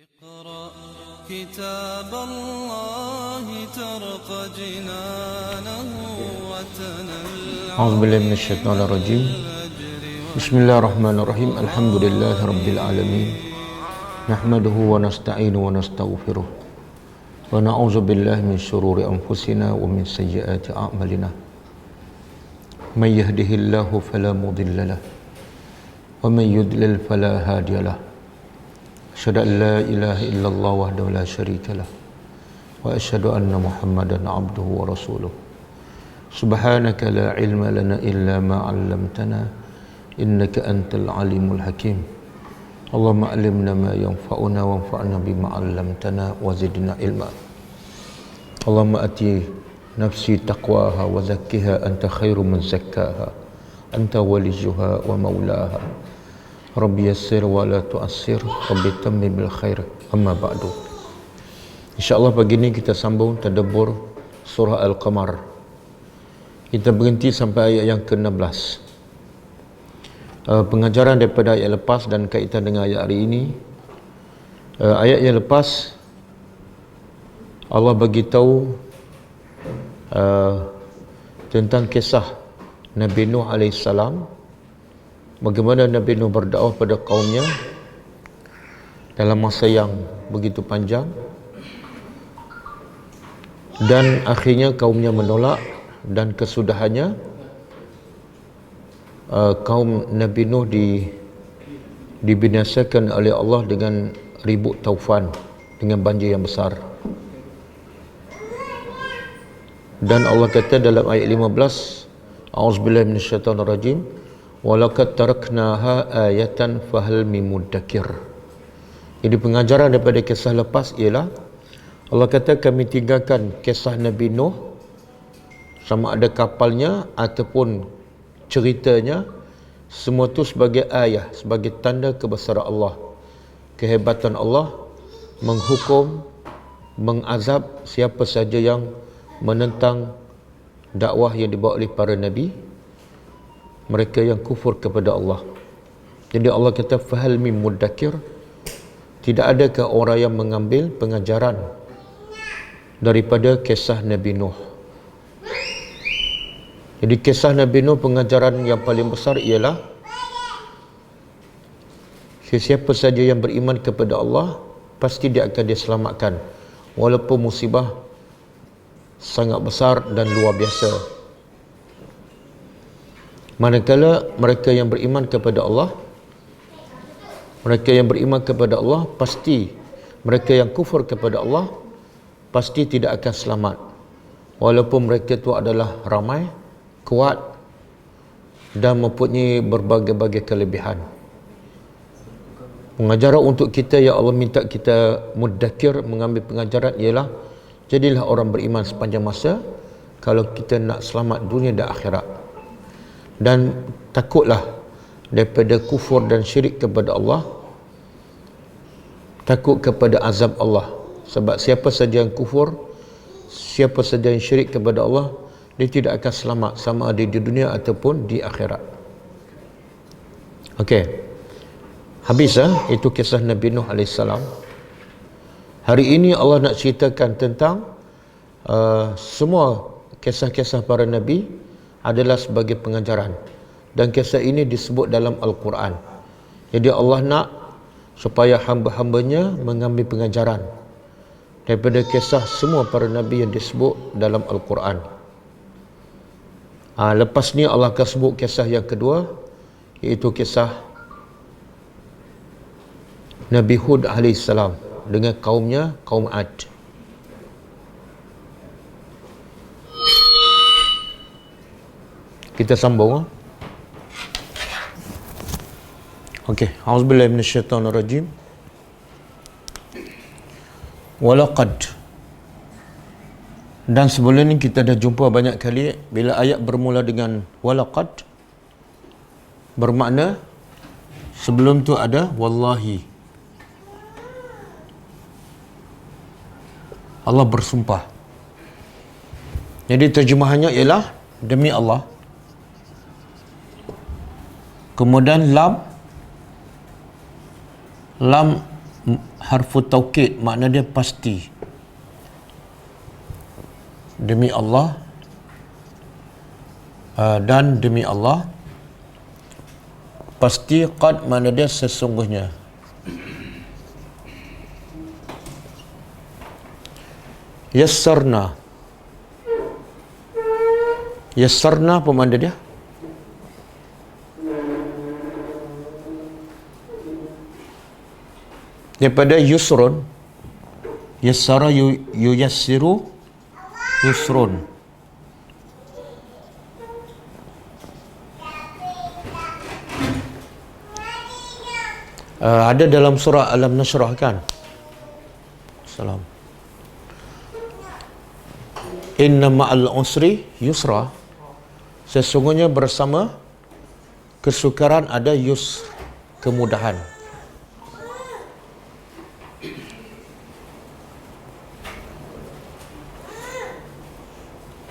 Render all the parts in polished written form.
اقرأ كتاب الله ترق جنانه وتنل أعوذ بالله من الشيطان الرجيم. بسم الله الرحمن الرحيم. الحمد لله رب العالمين. نحمده ونستعينه ونستغفره ونعوذ بالله من شرور أنفسنا ومن سيئات أعمالنا. من يهده الله فلا مضل له ومن يضلل فلا هادي له. أشهد أن لا إله إلا الله وحده لا شريك له وأشهد أن محمدا عبده ورسوله. سبحانك لا علم لنا إلا ما علمتنا إنك أنت العليم الحكيم. اللهم علمنا ما ينفعنا وانفعنا بما علمتنا وزدنا علما. اللهم أتي نفسي تقواها وزكها أنت خير من زكاها أنت وليها ومولاها. Rabbi yassir wa la tu'assir, Rabbi tammim bil khair. Amma ba'du. InsyaAllah pagi ini kita sambung tadabbur surah Al-Qamar. Kita berhenti sampai ayat yang ke-16. Pengajaran daripada ayat lepas dan kaitan dengan ayat hari ini. Ayat yang lepas Allah bagi tahu tentang kisah Nabi Nuh AS, bagaimana Nabi Nuh berdakwah pada kaumnya dalam masa yang begitu panjang, dan akhirnya kaumnya menolak, dan kesudahannya kaum Nabi Nuh dibinasakan oleh Allah dengan ribut taufan, dengan banjir yang besar. Dan Allah kata dalam ayat 15, A'udzubillahi minasyaitonirrajim, walaqad taraknaha ayatan fahal min muddakir. Jadi pengajaran daripada kisah lepas ialah Allah kata kami tinggalkan kisah Nabi Nuh, sama ada kapalnya ataupun ceritanya, semua itu sebagai ayat, sebagai tanda kebesaran Allah, kehebatan Allah menghukum, mengazab siapa saja yang menentang dakwah yang dibawa oleh para nabi, mereka yang kufur kepada Allah. Jadi Allah kata fahal min muddakir, tidak adakah orang yang mengambil pengajaran daripada kisah Nabi Nuh. Jadi kisah Nabi Nuh, pengajaran yang paling besar ialah sesiapa saja yang beriman kepada Allah pasti dia akan diselamatkan walaupun musibah sangat besar dan luar biasa. Manakala mereka yang beriman kepada Allah, pasti, mereka yang kufur kepada Allah pasti tidak akan selamat, walaupun mereka itu adalah ramai, kuat dan mempunyai berbagai-bagai kelebihan. Pengajaran untuk kita yang Allah minta kita muddakir, mengambil pengajaran, ialah jadilah orang beriman sepanjang masa kalau kita nak selamat dunia dan akhirat. Dan takutlah daripada kufur dan syirik kepada Allah, takut kepada azab Allah. Sebab siapa saja yang kufur, siapa saja yang syirik kepada Allah, dia tidak akan selamat sama ada di dunia ataupun di akhirat. Okey, habis itu kisah Nabi Nuh AS. Hari ini Allah nak ceritakan tentang semua kisah-kisah para nabi adalah sebagai pengajaran, dan kisah ini disebut dalam Al-Quran. Jadi Allah nak supaya hamba-hambanya mengambil pengajaran daripada kisah semua para nabi yang disebut dalam Al-Quran. Lepas ni Allah akan sebut kisah yang kedua, iaitu kisah Nabi Hud AS dengan kaumnya, kaum Ad. Kita sambung. Okey, auzubillahi minasyaitonirrajim. Walaqad. Dan sebelum ni kita dah jumpa banyak kali bila ayat bermula dengan walaqad, bermakna sebelum tu ada wallahi. Allah bersumpah. Jadi terjemahannya ialah demi Allah. Kemudian lam harfu taukid, makna dia pasti. Demi Allah, dan demi Allah. Pasti, qad makna dia sesungguhnya. Yassarna. Yassarna apa makna dia? Daripada yusrun. Yassara yuyassiru yusrun. Ada dalam surah Alam Nashrah kan? Salam. Inna ma'al usri yusra. Sesungguhnya bersama kesukaran ada kemudahan.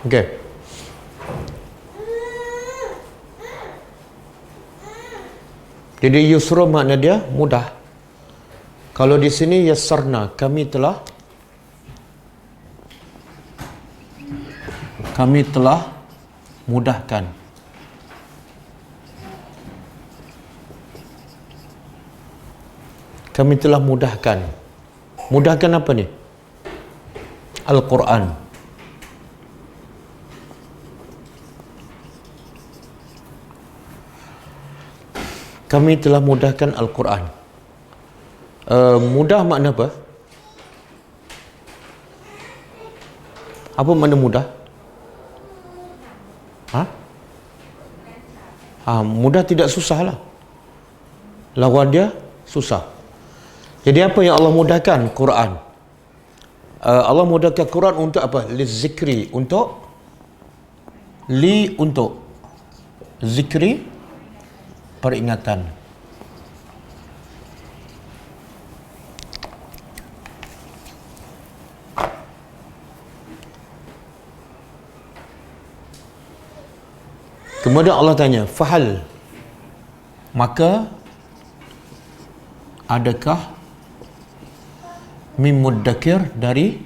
Okey. Jadi yusra makna dia mudah. Kalau di sini yassarna, kami telah mudahkan. Kami telah mudahkan. Mudahkan apa ni? Al-Quran. Kami telah mudahkan Al-Quran. Mudah makna apa? Apa makna mudah? Mudah tidak susah lah. Lawan dia susah. Jadi apa yang Allah mudahkan? Quran. Allah mudahkan Quran untuk apa? Lizikri, untuk zikri, peringatan. Kemudian Allah tanya, fahal, maka adakah min muddakir, dari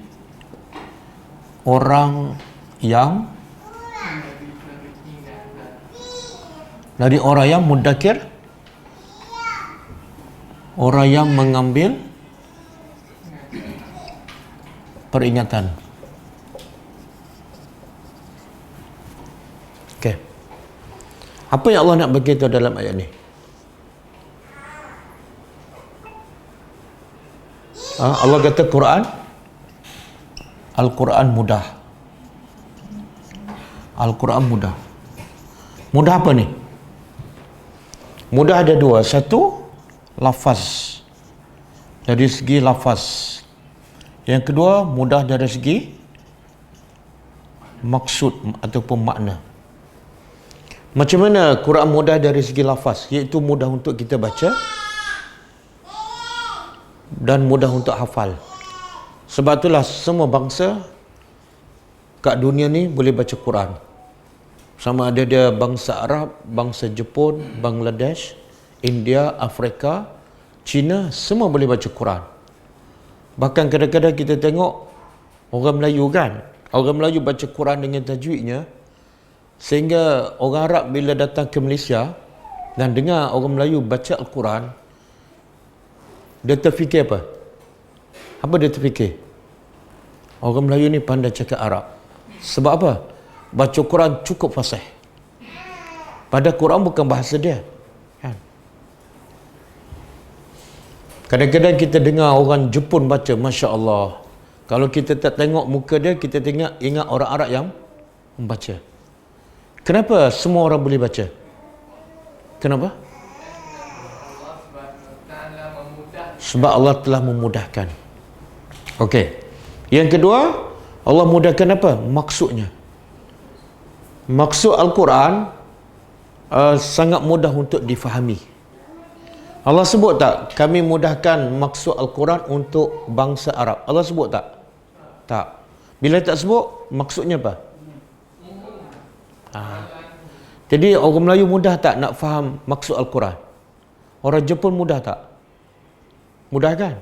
orang yang muddakir, orang yang mengambil peringatan. Okey. Apa yang Allah nak beritahu dalam ayat ni? Allah kata Al-Quran mudah. Al-Quran mudah. Mudah apa ni? Mudah ada dua. Satu, lafaz. Dari segi lafaz. Yang kedua, mudah dari segi maksud ataupun makna. Macam mana Quran mudah dari segi lafaz? Iaitu mudah untuk kita baca dan mudah untuk hafal. Sebab itulah semua bangsa kat dunia ni boleh baca Quran. Sama ada dia bangsa Arab, bangsa Jepun, Bangladesh, India, Afrika, China, semua boleh baca Quran. Bahkan kadang-kadang kita tengok orang Melayu kan, orang Melayu baca Quran dengan tajwidnya, sehingga orang Arab bila datang ke Malaysia dan dengar orang Melayu baca Al-Quran, dia terfikir apa? Apa dia terfikir? Orang Melayu ni pandai cakap Arab. Sebab apa? Baca Quran cukup fasih. Pada Quran bukan bahasa dia. Kan? Kadang-kadang kita dengar orang Jepun baca, Masya Allah. Kalau kita tak tengok muka dia, kita ingat orang Arab yang membaca. Kenapa semua orang boleh baca? Kenapa? Sebab Allah telah memudahkan. Okey. Yang kedua, Allah mudahkan apa? Maksudnya. Maksud Al-Quran sangat mudah untuk difahami. Allah sebut tak? Kami mudahkan maksud Al-Quran untuk bangsa Arab. Allah sebut tak? Tak. Bila tak sebut, maksudnya apa? Jadi orang Melayu mudah tak nak faham maksud Al-Quran? Orang Jepun mudah tak? Mudah kan?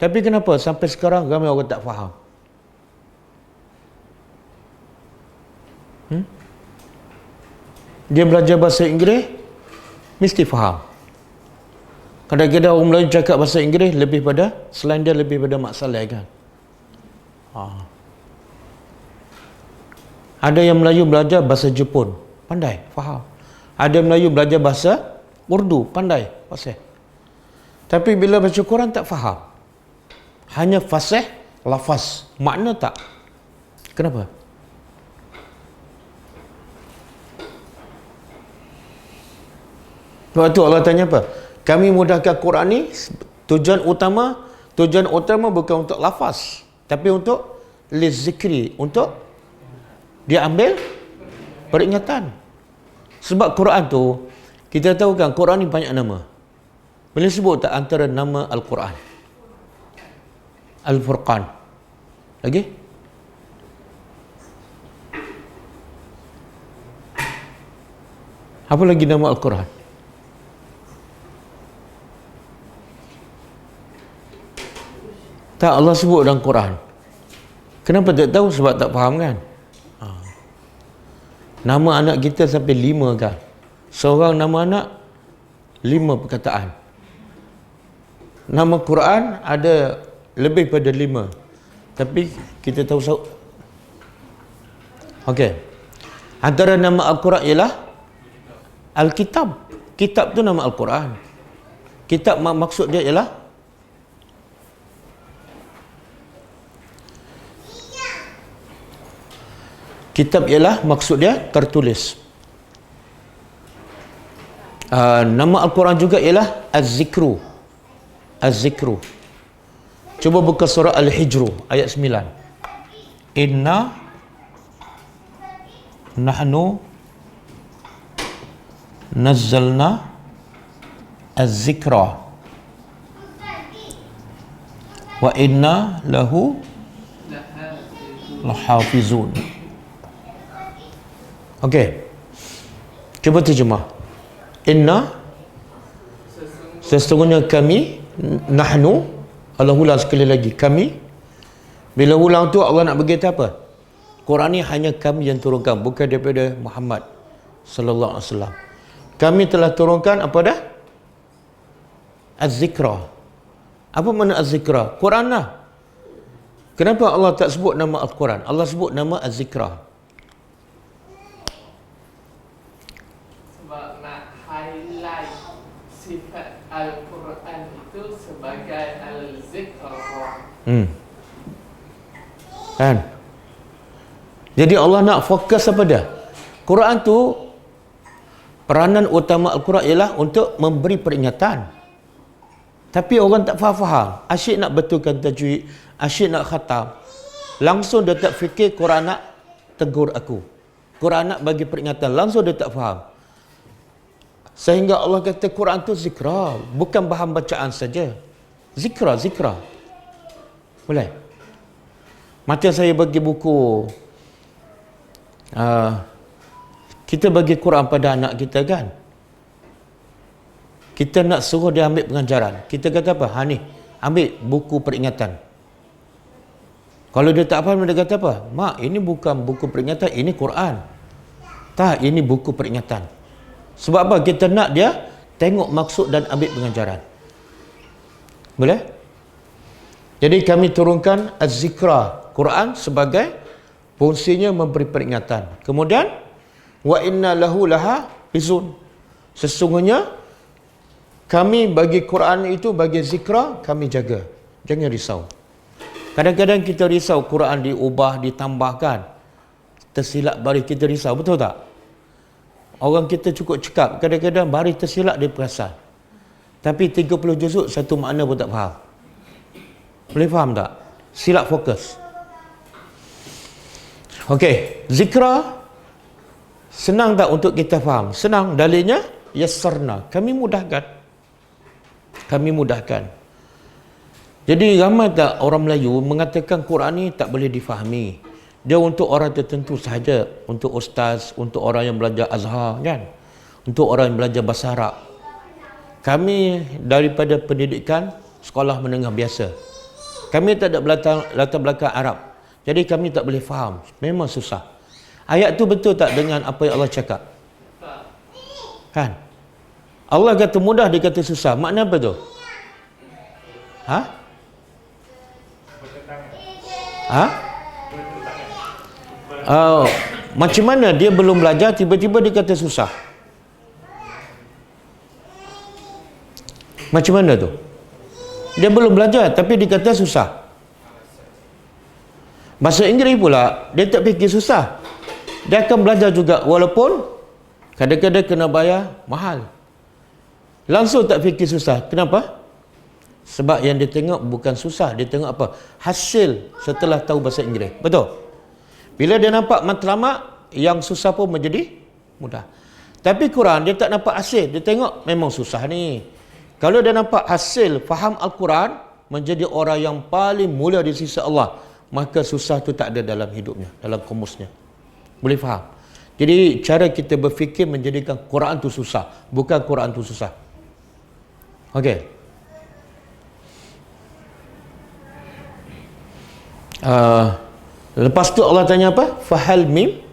Tapi kenapa sampai sekarang ramai orang tak faham? Dia belajar bahasa Inggeris, mesti faham. Kadang-kadang orang Melayu cakap bahasa Inggeris lebih pada, selain dia lebih pada Mak Saleh kan. Ada yang Melayu belajar bahasa Jepun, pandai, faham. Ada yang Melayu belajar bahasa Urdu, pandai, fasih. Tapi bila baca Quran tak faham. Hanya fasih, lafaz, makna tak. Kenapa? Waktu Allah tanya apa? Kami mudahkan Quran ni, tujuan utama bukan untuk lafaz, tapi untuk lizikri, untuk dia ambil peringatan. Sebab Quran tu, kita tahu kan Quran ni banyak nama. Boleh sebut tak antara nama Al-Quran? Al-Furqan. Lagi? Apa lagi nama Al-Quran? Tak, Allah sebut dalam Quran. Kenapa tak tahu? Sebab tak faham kan? Nama anak kita sampai 5 kan? Seorang nama anak 5 perkataan. Nama Quran ada lebih pada 5. Tapi kita tahu okey. Antara nama Al-Quran ialah Al-Kitab. Kitab tu nama Al-Quran. Kitab maksud dia ialah kitab ialah maksud dia tertulis. Nama Al-Quran juga ialah Az-Zikru. Az-Zikru. Cuba buka surah Al-Hijr ayat 9. Inna nahnu nazzalna az-zikra wa inna lahu lahafizun. Okey. Cuba terjemah. Inna, sesungguhnya kami, nahnu, Allah ulang sekali lagi, kami. Bila ulang tu Allah nak beritahu apa? Quran ni hanya kami yang turunkan, bukan daripada Muhammad sallallahu alaihi wasallam. Kami telah turunkan apa dah? Az-Zikra. Apa makna Az-Zikra? Quran lah. Kenapa Allah tak sebut nama Al-Quran? Allah sebut nama Az-Zikra. Sifat Al-Quran itu sebagai Al-Zikra. Kan? Jadi Allah nak fokus apa dia? Quran tu, peranan utama Al-Quran ialah untuk memberi peringatan. Tapi orang tak faham. Asyik nak betulkan tajwid, asyik nak khatam. Langsung dia tak fikir Quran nak tegur aku. Quran nak bagi peringatan. Langsung dia tak faham. Sehingga Allah kata Quran tu zikra, bukan bahan bacaan saja. Zikra. Boleh? Macam saya bagi buku, kita bagi Quran pada anak kita kan. Kita nak suruh dia ambil pengajaran. Kita kata apa? Ni, ambil buku peringatan. Kalau dia tak faham, dia kata apa? Mak, ini bukan buku peringatan, ini Quran. Tak, ini buku peringatan. Sebab apa? Kita nak dia tengok maksud dan ambil pengajaran. Boleh? Jadi kami turunkan Az-Zikra, Quran sebagai fungsinya memberi peringatan. Kemudian wa inna lahu lahafizun. Sesungguhnya kami bagi Quran itu, bagi zikra, kami jaga. Jangan risau. Kadang-kadang kita risau Quran diubah, ditambahkan. Tersilap baris kita risau, betul tak? Orang kita cukup cakap, kadang-kadang baris tersilap dia perasan. Tapi 30 juzuk satu makna pun tak faham. Boleh faham tak? Silap fokus. Okey, zikra senang tak untuk kita faham? Senang. Dalilnya yassarna, kami mudahkan. Kami mudahkan. Jadi ramai tak orang Melayu mengatakan Quran ni tak boleh difahami. Dia untuk orang tertentu sahaja, untuk ustaz, untuk orang yang belajar Azhar kan, untuk orang yang belajar bahasa Arab. Kami daripada pendidikan sekolah menengah biasa, Kami tak ada latar belakang Arab. Jadi kami tak boleh faham. Memang susah. Ayat tu betul tak dengan apa yang Allah cakap? Kan? Allah kata mudah, dia kata susah. Makna apa tu? Ha? Ha? Macam mana dia belum belajar, tiba-tiba dia kata susah? Macam mana tu? Dia belum belajar, tapi dia kata susah. Bahasa Inggeris pula, dia tak fikir susah. Dia akan belajar juga, walaupun kadang-kadang kena bayar mahal. Langsung tak fikir susah. Kenapa? Sebab yang dia tengok bukan susah, dia tengok apa? Hasil setelah tahu bahasa Inggeris. Betul? Bila dia nampak matlamat, yang susah pun menjadi mudah. Tapi Quran dia tak nampak hasil, dia tengok memang susah ni. Kalau dia nampak hasil faham Al-Quran, menjadi orang yang paling mulia di sisi Allah, maka susah tu tak ada dalam hidupnya, dalam komusnya. Boleh faham? Jadi cara kita berfikir menjadikan Quran tu susah, bukan Quran tu susah. Okey. Lepas tu Allah tanya apa? Fahal mim.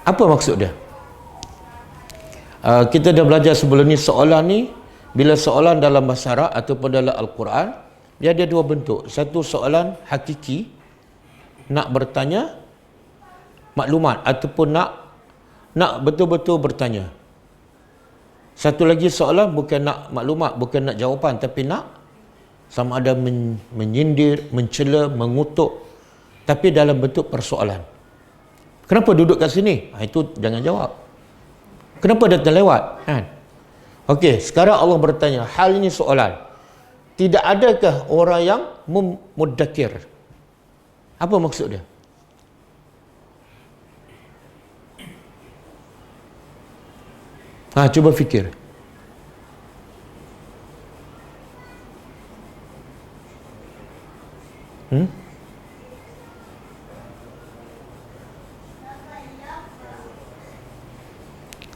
Apa maksud dia? Kita dah belajar sebelum ni, soalan ni, bila soalan dalam bahasa Arab ataupun dalam Al-Quran, dia ada dua bentuk. Satu soalan hakiki, nak bertanya maklumat, ataupun nak betul-betul bertanya. Satu lagi soalan bukan nak maklumat, bukan nak jawapan, tapi nak sama ada menyindir, mencela, mengutuk, tapi dalam bentuk persoalan. Kenapa duduk kat sini? Itu jangan jawab. Kenapa datang lewat? Kan? Okey, sekarang Allah bertanya, hal ini soalan. Tidak adakah orang yang muddakir? Apa maksud dia? Cuba fikir.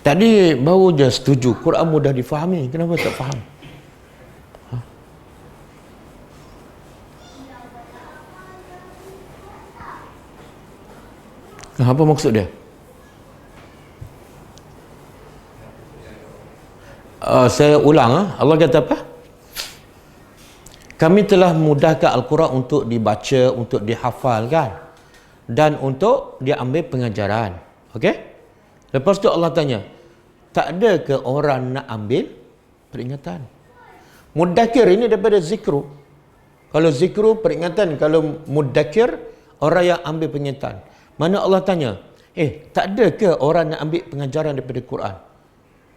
Tadi baru je setuju Quran mudah difahami, kenapa tak faham? Apa maksud dia? Saya ulang. Allah kata apa? Kami telah mudahkan Al-Quran untuk dibaca, untuk dihafalkan, dan untuk diambil pengajaran. Okey? Lepas tu Allah tanya, tak ada ke orang nak ambil peringatan? Muddakir ini daripada zikru. Kalau zikru peringatan, kalau muddakir orang yang ambil peringatan. Mana Allah tanya, tak ada ke orang nak ambil pengajaran daripada Quran?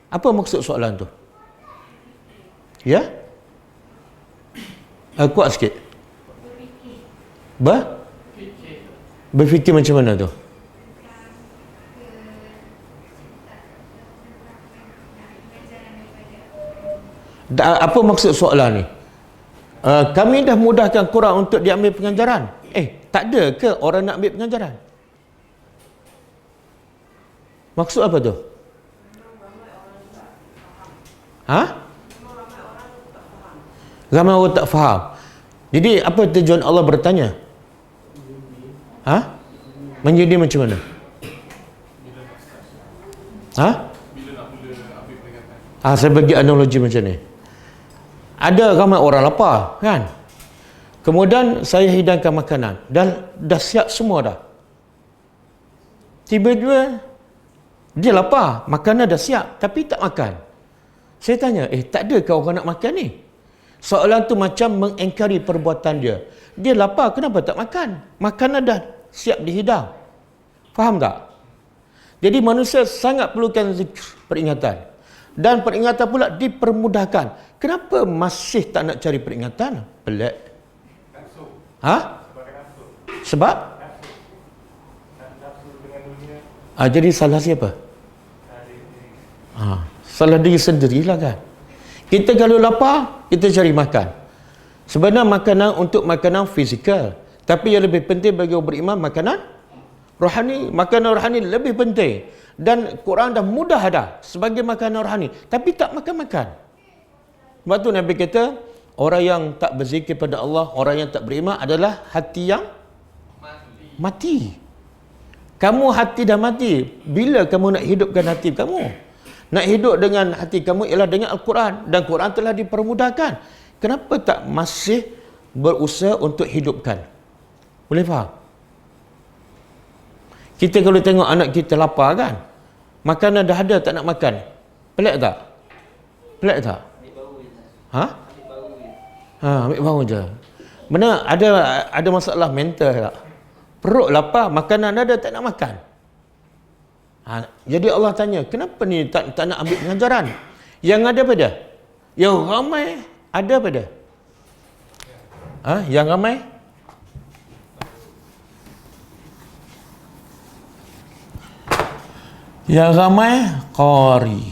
Apa maksud soalan tu? Ya? Kuat sikit. Berfikir macam mana tu? Apa maksud soalan ni? Kami dah mudahkan Quran untuk diambil pengajaran. Tak ada ke orang nak ambil pengajaran? Maksud apa tu? Ramai orang tak faham. Jadi apa tujuan Allah bertanya? Menjadi macam mana? Saya bagi analogi macam ni. Ada ramai orang lapar, kan? Kemudian saya hidangkan makanan, dah siap semua dah. Tiba-tiba dia lapar, makanan dah siap tapi tak makan. Saya tanya, tak ada ke orang nak makan ni? Soalan tu macam mengingkari perbuatan dia. Dia lapar, kenapa tak makan? Makanan dah siap dihidang. Faham tak? Jadi manusia sangat perlukan zikr, peringatan. Dan peringatan pula dipermudahkan. Kenapa masih tak nak cari peringatan? Pelik. Sebab? Jadi salah siapa? Salah diri sendirilah kan. Kita kalau lapar, kita cari makan. Sebenarnya makanan untuk makanan fizikal. Tapi yang lebih penting bagi orang beriman, makanan rohani. Makanan rohani lebih penting. Dan Quran dah mudah dah sebagai makanan rohani. Tapi tak makan-makan. Sebab tu Nabi kata, orang yang tak berzikir pada Allah, orang yang tak beriman adalah hati yang mati. Kamu hati dah mati. Bila kamu nak hidupkan hati kamu? Nak hidup dengan hati kamu ialah dengan Al-Quran. Dan Quran telah dipermudahkan. Kenapa tak masih berusaha untuk hidupkan? Boleh faham? Kita kalau tengok anak kita lapar kan, makanan dah ada tak nak makan. Pelik tak? Pelik tak? Ha? Ambil bau je. Mana ada masalah mental tak? Perut lapar, makanan ada tak nak makan. Jadi Allah tanya, kenapa ni tak nak ambil pengajaran? Yang ada pada? Yang ramai ada pada? Yang ramai? Yang ramai qari.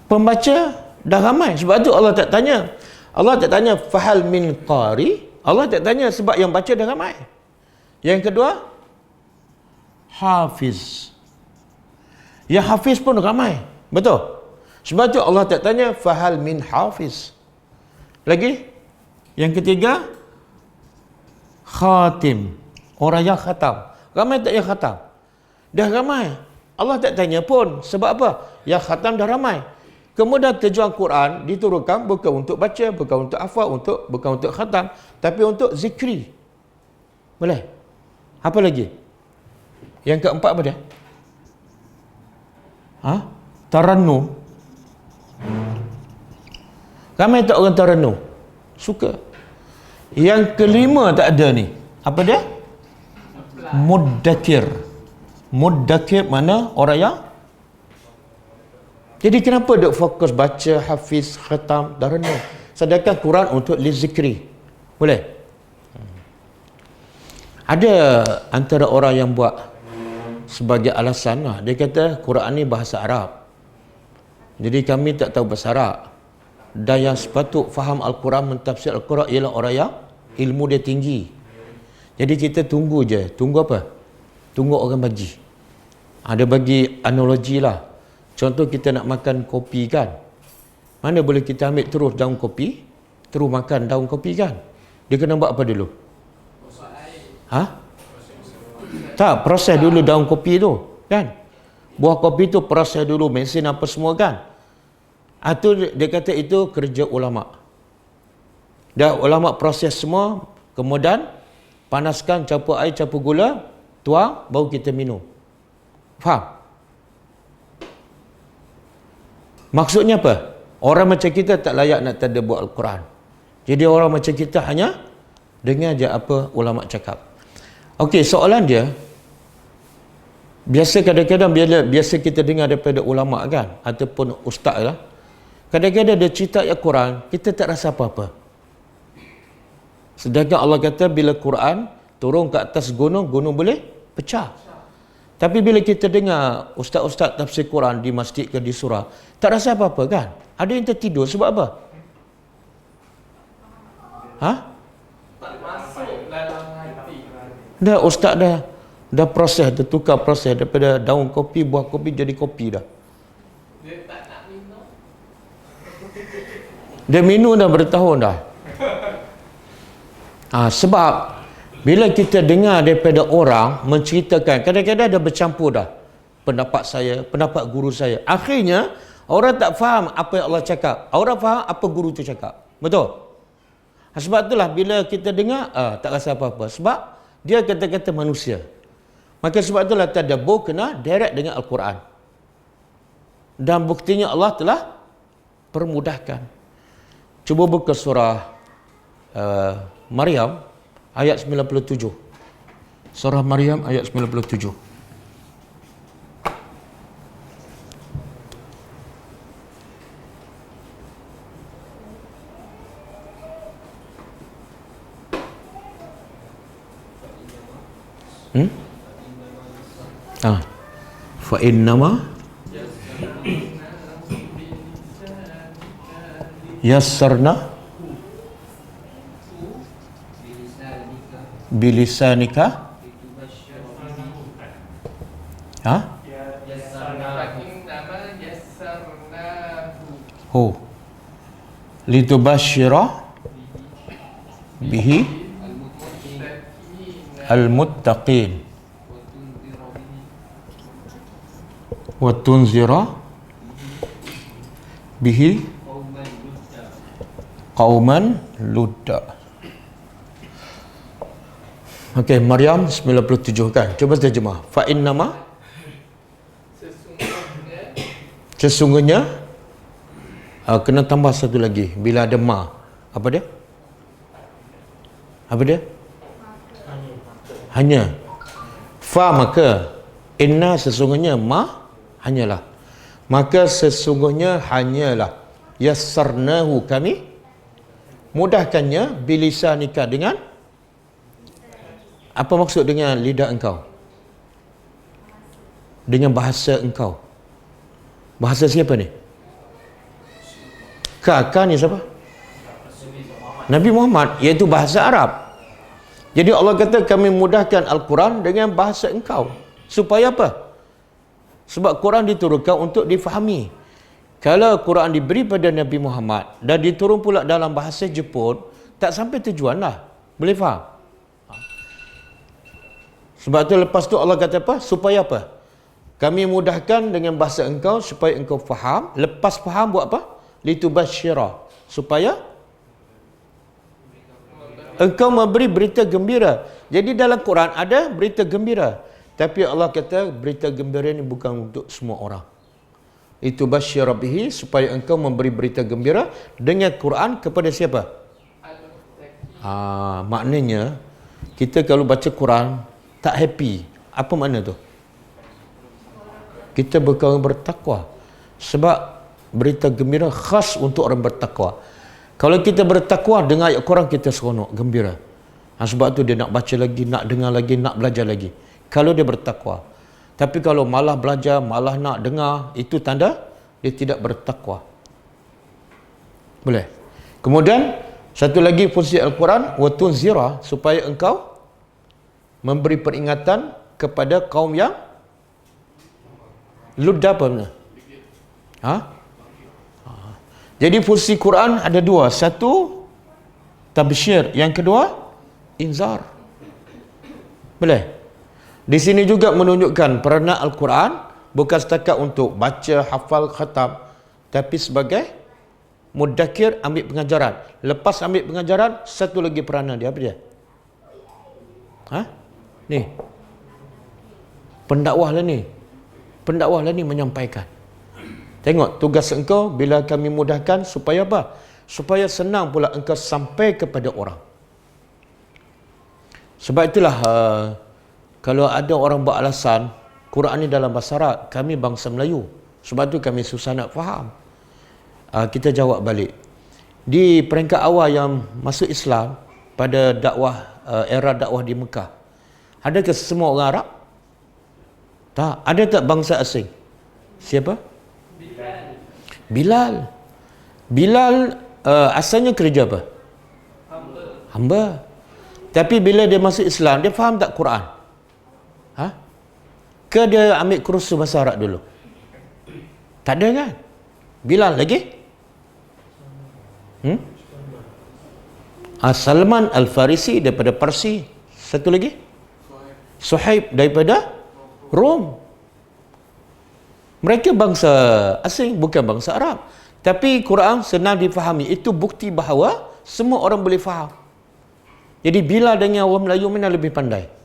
Pembaca dah ramai. Sebab tu Allah tak tanya. Allah tak tanya fahal min qari. Allah tak tanya sebab yang baca dah ramai. Yang kedua, hafiz. Yang hafiz pun ramai. Betul? Sebab tu Allah tak tanya fahal min hafiz. Lagi? Yang ketiga, khatim. Orang yang khatam. Ramai tak yang khatam? Dah ramai. Allah tak tanya pun. Sebab apa? Yang khatam dah ramai. Kemudian tujuan Quran diturunkan bukan untuk baca, bukan untuk hafal, bukan untuk khatam, tapi untuk zikri. Boleh? Apa lagi? Yang keempat apa dia? Tarannu. Ramai tak orang tarannu? Suka. Yang kelima tak ada ni. Apa dia? Muddakir. Muddakir mana? Orang yang. Jadi kenapa duk fokus baca, hafiz, khatam, tarannu? Sedangkan Quran untuk lizikri. Boleh? Ada antara orang yang buat sebagai alasan lah. Dia kata Quran ni bahasa Arab. Jadi kami tak tahu bahasa Arab. Dan yang sepatut faham Al-Quran, mentafsir Al-Quran ialah orang yang ilmu dia tinggi. Jadi kita tunggu je. Tunggu apa? Tunggu orang bagi. Ada bagi analogi lah. Contoh kita nak makan kopi kan. Mana boleh kita ambil terus daun kopi, terus makan daun kopi kan? Dia kena buat apa dulu? Tak, proses dulu daun kopi tu kan. Buah kopi tu proses dulu, mesin apa semua kan. Itu dia kata itu kerja ulama. Dah ulama proses semua, kemudian panaskan, campur air, campur gula, tuang, baru kita minum. Faham? Maksudnya apa? Orang macam kita tak layak nak tadabbur Al-Quran. Jadi orang macam kita hanya dengar je apa ulama cakap. Okey, soalan dia, biasa kadang-kadang biasa kita dengar daripada ulama kan, ataupun ustaz lah, kadang-kadang dia cerita ayat Quran, kita tak rasa apa-apa. Sedangkan Allah kata bila Quran turun ke atas gunung, gunung boleh pecah. Tapi bila kita dengar ustaz-ustaz tafsir Quran di masjid ke di surah, tak rasa apa-apa kan? Ada yang tertidur sebab apa? Tak masuk dalam hati. Dah ustaz dah proses, dah tukar proses daripada daun kopi, buah kopi jadi kopi dah. Dia tak nak minum. Dia minum dah bertahun dah. Sebab bila kita dengar daripada orang menceritakan, kadang-kadang dah bercampur dah pendapat saya, pendapat guru saya. Akhirnya orang tak faham apa yang Allah cakap. Orang faham apa guru tu cakap. Betul? Sebab itulah bila kita dengar tak rasa apa-apa. Sebab dia kata-kata manusia. Maka sebab itulah tadabbur kena direct dengan Al-Quran. Dan buktinya Allah telah permudahkan. Cuba buka surah Maryam ayat 97. Surah Maryam ayat 97. Fa innama yassarna bilisanika litubashshira bihi al-muttaqin wa tunzira bihi qauman ludda. Okey, Maryam 97 kan. Cuba terjemah. Fa innama, sesungguhnya kena tambah satu lagi bila ada ma. Apa dia? Apa dia? Hanya. Fa maka, inna sesungguhnya, ma hanyalah. Maka sesungguhnya hanyalah, yassarnahu kami mudahkannya, bilisanika dengan, apa maksud dengan lidah engkau? Dengan bahasa engkau. Bahasa siapa ni? Kakak ni siapa? Nabi Muhammad, iaitu bahasa Arab. Jadi Allah kata kami mudahkan Al-Quran dengan bahasa engkau. Supaya apa? Sebab Quran diturunkan untuk difahami. Kalau Quran diberi pada Nabi Muhammad dan diturun pula dalam bahasa Jepun, tak sampai tujuan lah. Boleh faham? Sebab tu lepas tu Allah kata apa? Supaya apa? Kami mudahkan dengan bahasa engkau supaya engkau faham. Lepas faham buat apa? Litubasyira. Supaya engkau memberi berita gembira. Jadi dalam Quran ada berita gembira. Tapi Allah kata berita gembira ni bukan untuk semua orang. Itu basyira bihi, supaya engkau memberi berita gembira dengan Quran kepada siapa? Maknanya kita kalau baca Quran tak happy. Apa makna tu? Kita bukan bertakwa. Sebab berita gembira khas untuk orang bertakwa. Kalau kita bertakwa, dengar ayat Quran kita seronok, gembira. Sebab tu dia nak baca lagi, nak dengar lagi, nak belajar lagi. Kalau dia bertakwa. Tapi kalau malah belajar, malah nak dengar, itu tanda dia tidak bertakwa. Boleh. Kemudian satu lagi fungsi Al-Quran, wa tunzira, supaya engkau memberi peringatan kepada kaum yang ludda apa benar? Jadi fungsi Quran ada dua. Satu, tabsyir. Yang kedua, inzar. Boleh. Di sini juga menunjukkan peranan Al-Quran bukan setakat untuk baca, hafal, khatam, tapi sebagai mudzakir, ambil pengajaran. Lepas ambil pengajaran, satu lagi peranan dia. Apa dia? Ni. Pendakwah lah ni. Pendakwah lah ni menyampaikan. Tengok, tugas engkau bila kami mudahkan supaya apa? Supaya senang pula engkau sampai kepada orang. Sebab itulah kalau ada orang beralasan Quran ni dalam bahasa Arab, kami bangsa Melayu, sebab tu kami susah nak faham. Kita jawab balik. Di peringkat awal yang masuk Islam pada dakwah, era dakwah di Mekah, adakah semua orang Arab? Tak. Ada tak bangsa asing? Siapa? Bilal. Bilal asalnya kerja apa? Hamba. Tapi bila dia masuk Islam, dia faham tak Quran? Ke dia ambil kursus bahasa Arab dulu? Tak ada kan? Bilal lagi? Salman Al-Farisi daripada Parsi. Satu lagi? Suhaib daripada Rom. Mereka bangsa asing, bukan bangsa Arab. Tapi Quran senang difahami. Itu bukti bahawa semua orang boleh faham. Jadi Bilal dengan orang Melayu mana lebih pandai?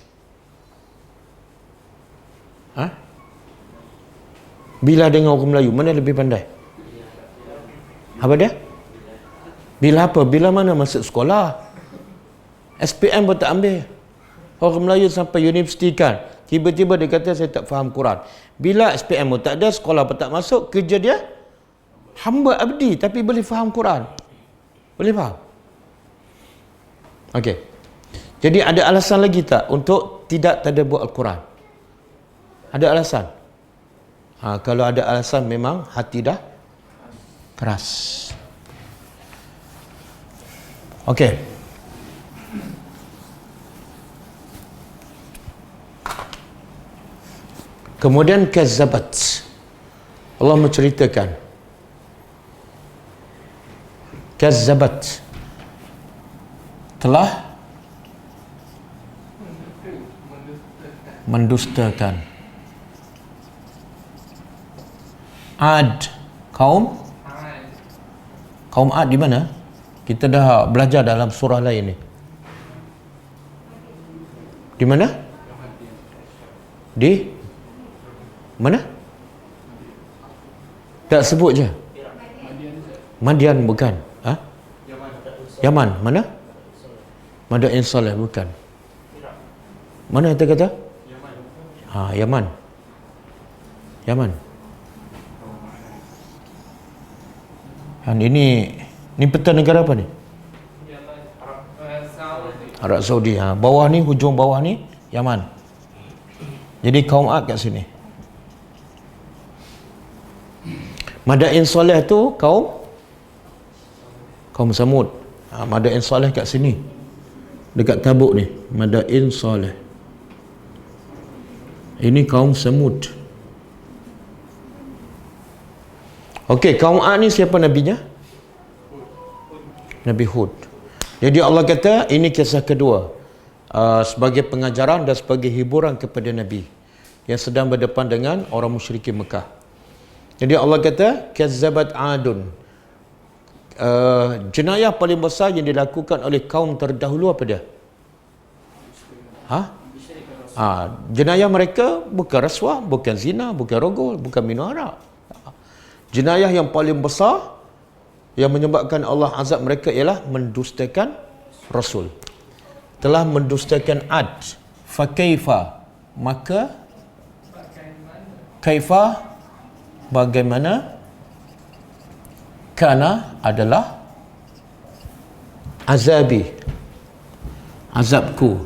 Bilal dengan orang Melayu mana lebih pandai? Apa dia? Bilal apa? Bilal mana masuk sekolah? SPM pun tak ambil. Orang Melayu sampai universiti kan, tiba-tiba dia kata saya tak faham Quran. Bila SPM pun tak ada, sekolah pun tak masuk, kerja dia hamba abdi tapi boleh faham Quran. Boleh faham? Okey. Jadi ada alasan lagi tak untuk tidak tadabbur Al-Quran? Ada alasan? Kalau ada alasan memang hati dah keras. Okey. Kemudian kazzabat. Allah menceritakan. Kazzabat. telah mendustakan. Ad, kaum Ad di mana? Kita dah belajar dalam surah lain ni. Di mana? Di mana? Tak sebut je. Madian bukan? Ha? Yaman. Mana? Madain Saleh bukan. Mana kita kata? Yaman. Dan ini peta negara apa ni? Arab Saudi. Bawah ni, hujung bawah ni Yaman. Jadi kaum Ad kat sini. Madain Saleh tu kaum Samud. Madain Saleh kat sini. Dekat Tabuk ni, Madain Saleh. Ini kaum Samud. Okey, kaum Ad ni siapa nabinya? Nabi Hud. Jadi Allah kata ini kisah kedua, sebagai pengajaran dan sebagai hiburan kepada Nabi yang sedang berdepan dengan orang musyrikin Mekah. Jadi Allah kata kazzabat adun, jenayah paling besar yang dilakukan oleh kaum terdahulu apa dia? Jenayah mereka bukan rasuah, bukan zina, bukan rogol, bukan minum arak. Jenayah yang paling besar yang menyebabkan Allah azab mereka ialah mendustakan Rasul. Telah mendustakan Ad. Fakaifa, maka kaifa, bagaimana, kana adalah azabi, azabku,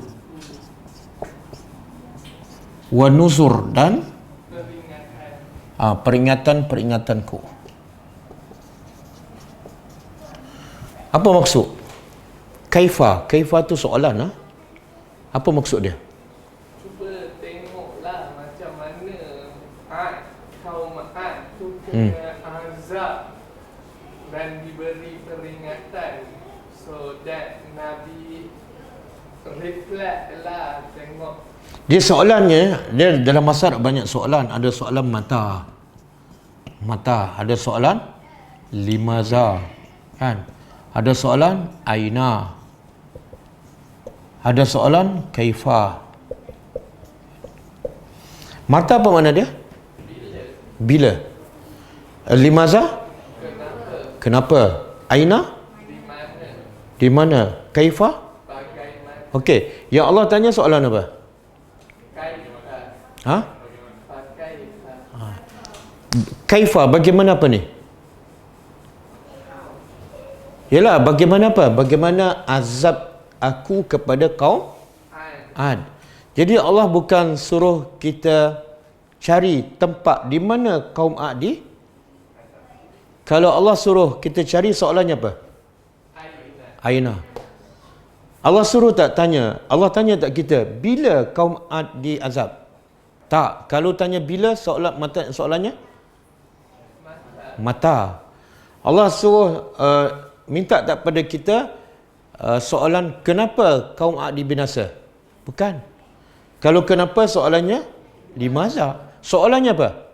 wa nuzur, dan peringatan-peringatanku. Apa maksud? Kaifa tu soalan. Apa maksud dia? Cuba tengoklah macam mana kaum Ad tu azab dan diberi peringatan, so that Nabi reflect lah, tengok. Dia soalannya, dia dalam masyarakat banyak soalan. Ada soalan mata, ada soalan limaza, kan? Ada soalan aina, ada soalan kaifa. Mata apa makna dia? Bila. Limaza? Kenapa? Aina? Di mana? Kaifa? Bagaimana? Okey, yang Allah tanya soalan apa? Kaifa, bagaimana apa ni? Yalah, bagaimana apa? Bagaimana azab aku kepada kaum Ad. Jadi Allah bukan suruh kita cari tempat di mana kaum Ad di. Kalau Allah suruh kita cari, soalannya apa? Aina. Allah suruh tak tanya? Allah tanya tak kita bila kaum Ad diazab? Tak. Kalau tanya bila, soalannya mata. Allah suruh minta tak pada kita soalan kenapa kaum Ad dibinasa? Bukan. Kalau kenapa, soalannya limaza. Soalannya apa?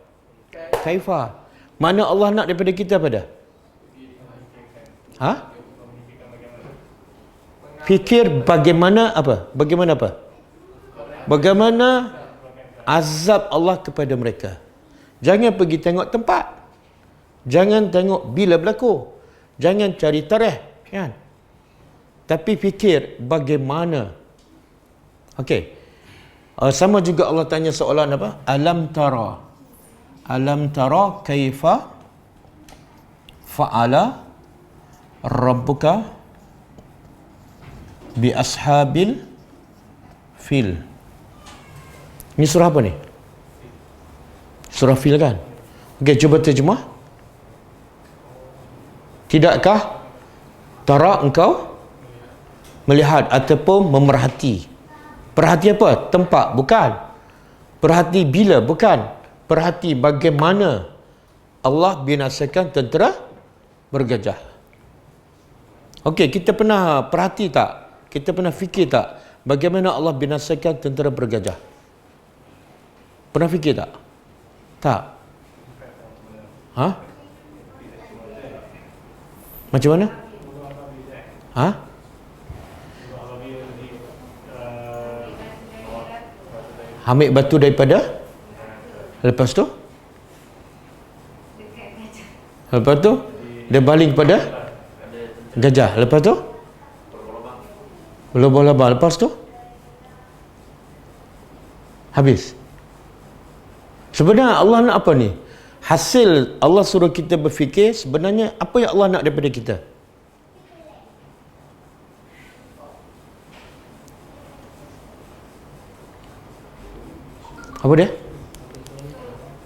Kaifa. Mana Allah nak daripada kita pada? Fikir bagaimana apa? Bagaimana apa? Bagaimana azab Allah kepada mereka. Jangan pergi tengok tempat. Jangan tengok bila berlaku. Jangan cari tarikh, kan? Tapi fikir bagaimana. Okey. Sama juga Allah tanya soalan apa? Alam tara kaifa fa'ala rabbuka bi ashabil fil. Ini surah apa ni? Surah Fil, kan? Okey, cuba terjemah. Tidakkah tara engkau melihat ataupun memerhati? Perhati apa? Tempat, bukan. Perhati bila, bukan. Perhati bagaimana Allah binasakan tentera bergajah. Okey, kita pernah perhati tak? kita pernah fikir tak bagaimana Allah binasakan tentera bergajah? Pernah fikir tak? Tak. Ha? Macam mana? Ha? Ambil batu daripada, lepas tu dia baling kepada gajah. Lepas tu lubang-lubang. Lepas tu habis. Sebenarnya Allah nak apa ni? Hasil Allah suruh kita berfikir, sebenarnya apa yang Allah nak daripada kita? Apa dia?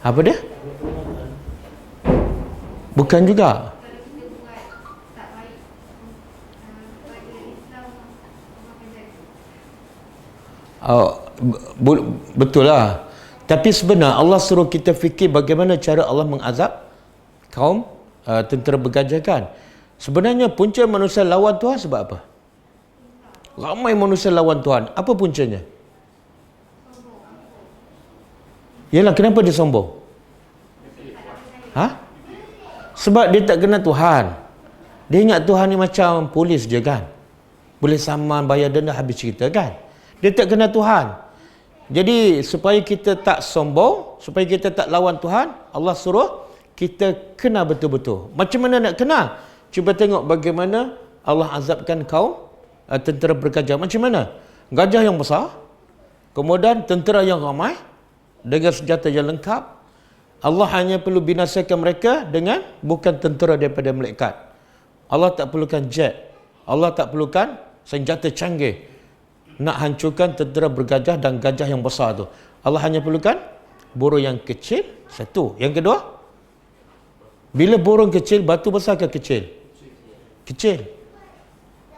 Apa dia? Bukan juga. Betul lah. Tapi sebenarnya Allah suruh kita fikir bagaimana cara Allah mengazab kaum tentera bergajah kan. Sebenarnya punca manusia lawan Tuhan sebab apa? Ramai manusia lawan Tuhan. Apa puncanya? Yalah, kenapa dia sombong? Ha? Sebab dia tak kenal Tuhan. Dia ingat Tuhan ni macam polis je kan. Boleh saman, bayar denda, habis cerita kan. Dia tak kenal Tuhan. Jadi supaya kita tak sombong, supaya kita tak lawan Tuhan, Allah suruh kita kenal betul-betul. Macam mana nak kenal? Cuba tengok bagaimana Allah azabkan kaum tentera bergajah. Macam mana? Gajah yang besar, kemudian tentera yang ramai dengan senjata yang lengkap. Allah hanya perlu binasakan mereka dengan bukan tentera daripada malaikat. Allah tak perlukan jet. Allah tak perlukan senjata canggih nak hancurkan tentera bergajah dan gajah yang besar tu. Allah hanya perlukan burung yang kecil, satu. Yang kedua, bila burung kecil, batu besar ke kecil? Kecil.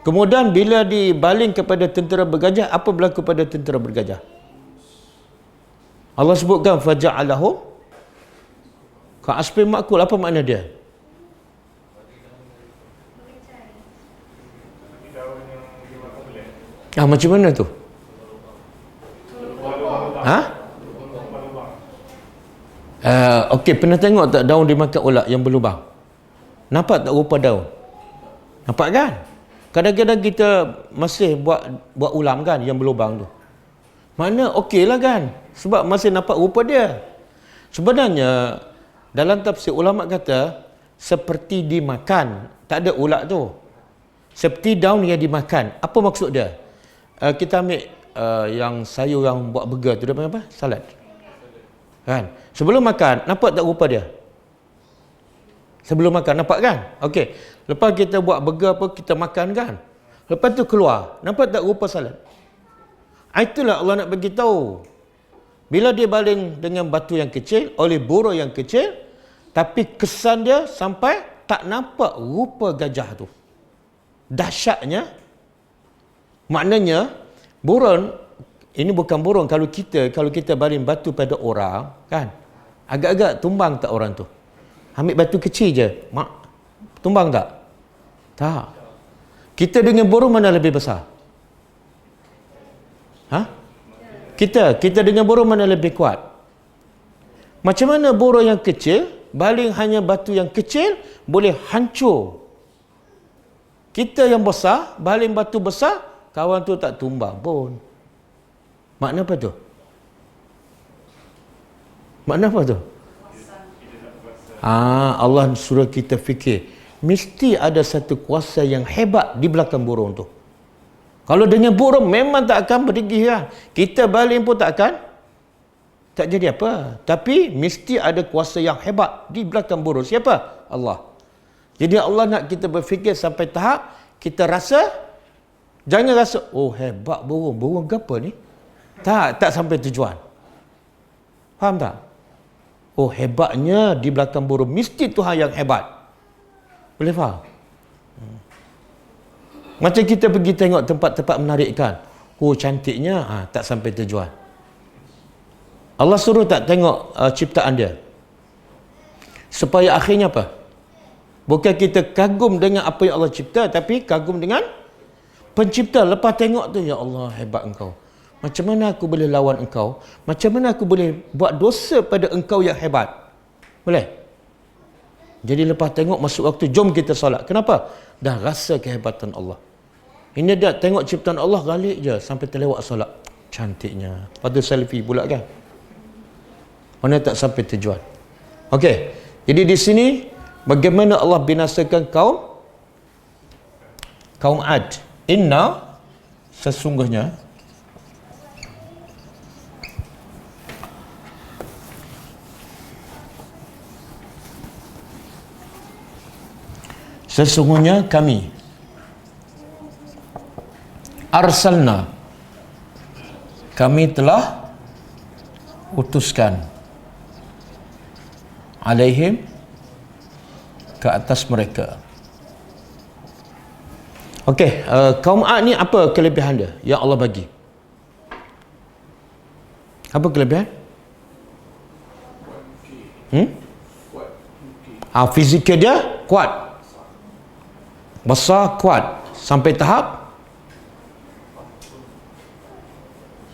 Kemudian bila dibaling kepada tentera bergajah, apa berlaku pada tentera bergajah? Allah sebutkan faja'alahum ka'asfin ma'kul. Apa makna dia? Macam mana tu? Okey, pernah tengok tak daun dimakan ulat yang berlubang? Nampak tak rupa daun? Nampak kan? Kadang-kadang kita masih buat ulam kan yang berlubang tu. Mana okey lah kan? Sebab masih nampak rupa dia. Sebenarnya dalam tafsir ulama kata seperti dimakan, tak ada ulat tu. Seperti daun yang dimakan. Apa maksud dia? Kita ambil yang sayur yang buat burger tu, dia panggil apa? Salad. Kan? Sebelum makan, nampak tak rupa dia? Sebelum makan, nampak kan? Okey. Lepas kita buat burger apa, kita makan kan? Lepas tu keluar, nampak tak rupa salad? Itulah Allah nak bagi tahu. Bila dia baling dengan batu yang kecil, oleh burung yang kecil, tapi kesan dia sampai tak nampak rupa gajah tu. Dahsyatnya, maknanya burung ini bukan burung. Kalau kita baling batu pada orang kan, agak-agak tumbang tak orang tu? Ambil batu kecil je, tumbang tak? Tak. Kita dengan burung mana lebih besar? Kita dengan burung mana lebih kuat? Macam mana burung yang kecil baling hanya batu yang kecil boleh hancur? Kita yang besar baling batu besar, kawan tu tak tumbang pun. Makna apa tu? Makna apa tu? Allah suruh kita fikir, mesti ada satu kuasa yang hebat di belakang burung tu. Kalau dengan burung memang tak akan berdegih kan. Kita baling pun tak jadi apa. Tapi mesti ada kuasa yang hebat di belakang burung. Siapa? Allah. Jadi Allah nak kita berfikir sampai tahap kita rasa, jangan rasa, oh hebat burung. Burung ke apa ni? Tak sampai tujuan. Faham tak? Oh hebatnya di belakang burung. Mesti Tuhan yang hebat. Boleh faham? Macam kita pergi tengok tempat-tempat menarik kan. Oh cantiknya, tak sampai tujuan. Allah suruh tak tengok ciptaan dia. Supaya akhirnya apa? Bukan kita kagum dengan apa yang Allah cipta, tapi kagum dengan pencipta. Lepas tengok tu, ya Allah, hebat engkau. Macam mana aku boleh lawan engkau? Macam mana aku boleh buat dosa pada engkau yang hebat? Boleh? Jadi lepas tengok masuk waktu, jom kita solat. Kenapa? Dah rasa kehebatan Allah. Ini dia tengok ciptaan Allah, galik je sampai terlewat solat. Cantiknya. Lepas tu selfie pula kan? Mana tak sampai tujuan. Okey. Jadi di sini bagaimana Allah binasakan kaum Ad. Inna, sesungguhnya, kami arsalna, kami telah utuskan alaihim, ke atas mereka. Okey, kaum Ad ni apa kelebihan dia yang Allah bagi? Apa kelebihan? Fizikal dia kuat, besar, kuat, sampai tahap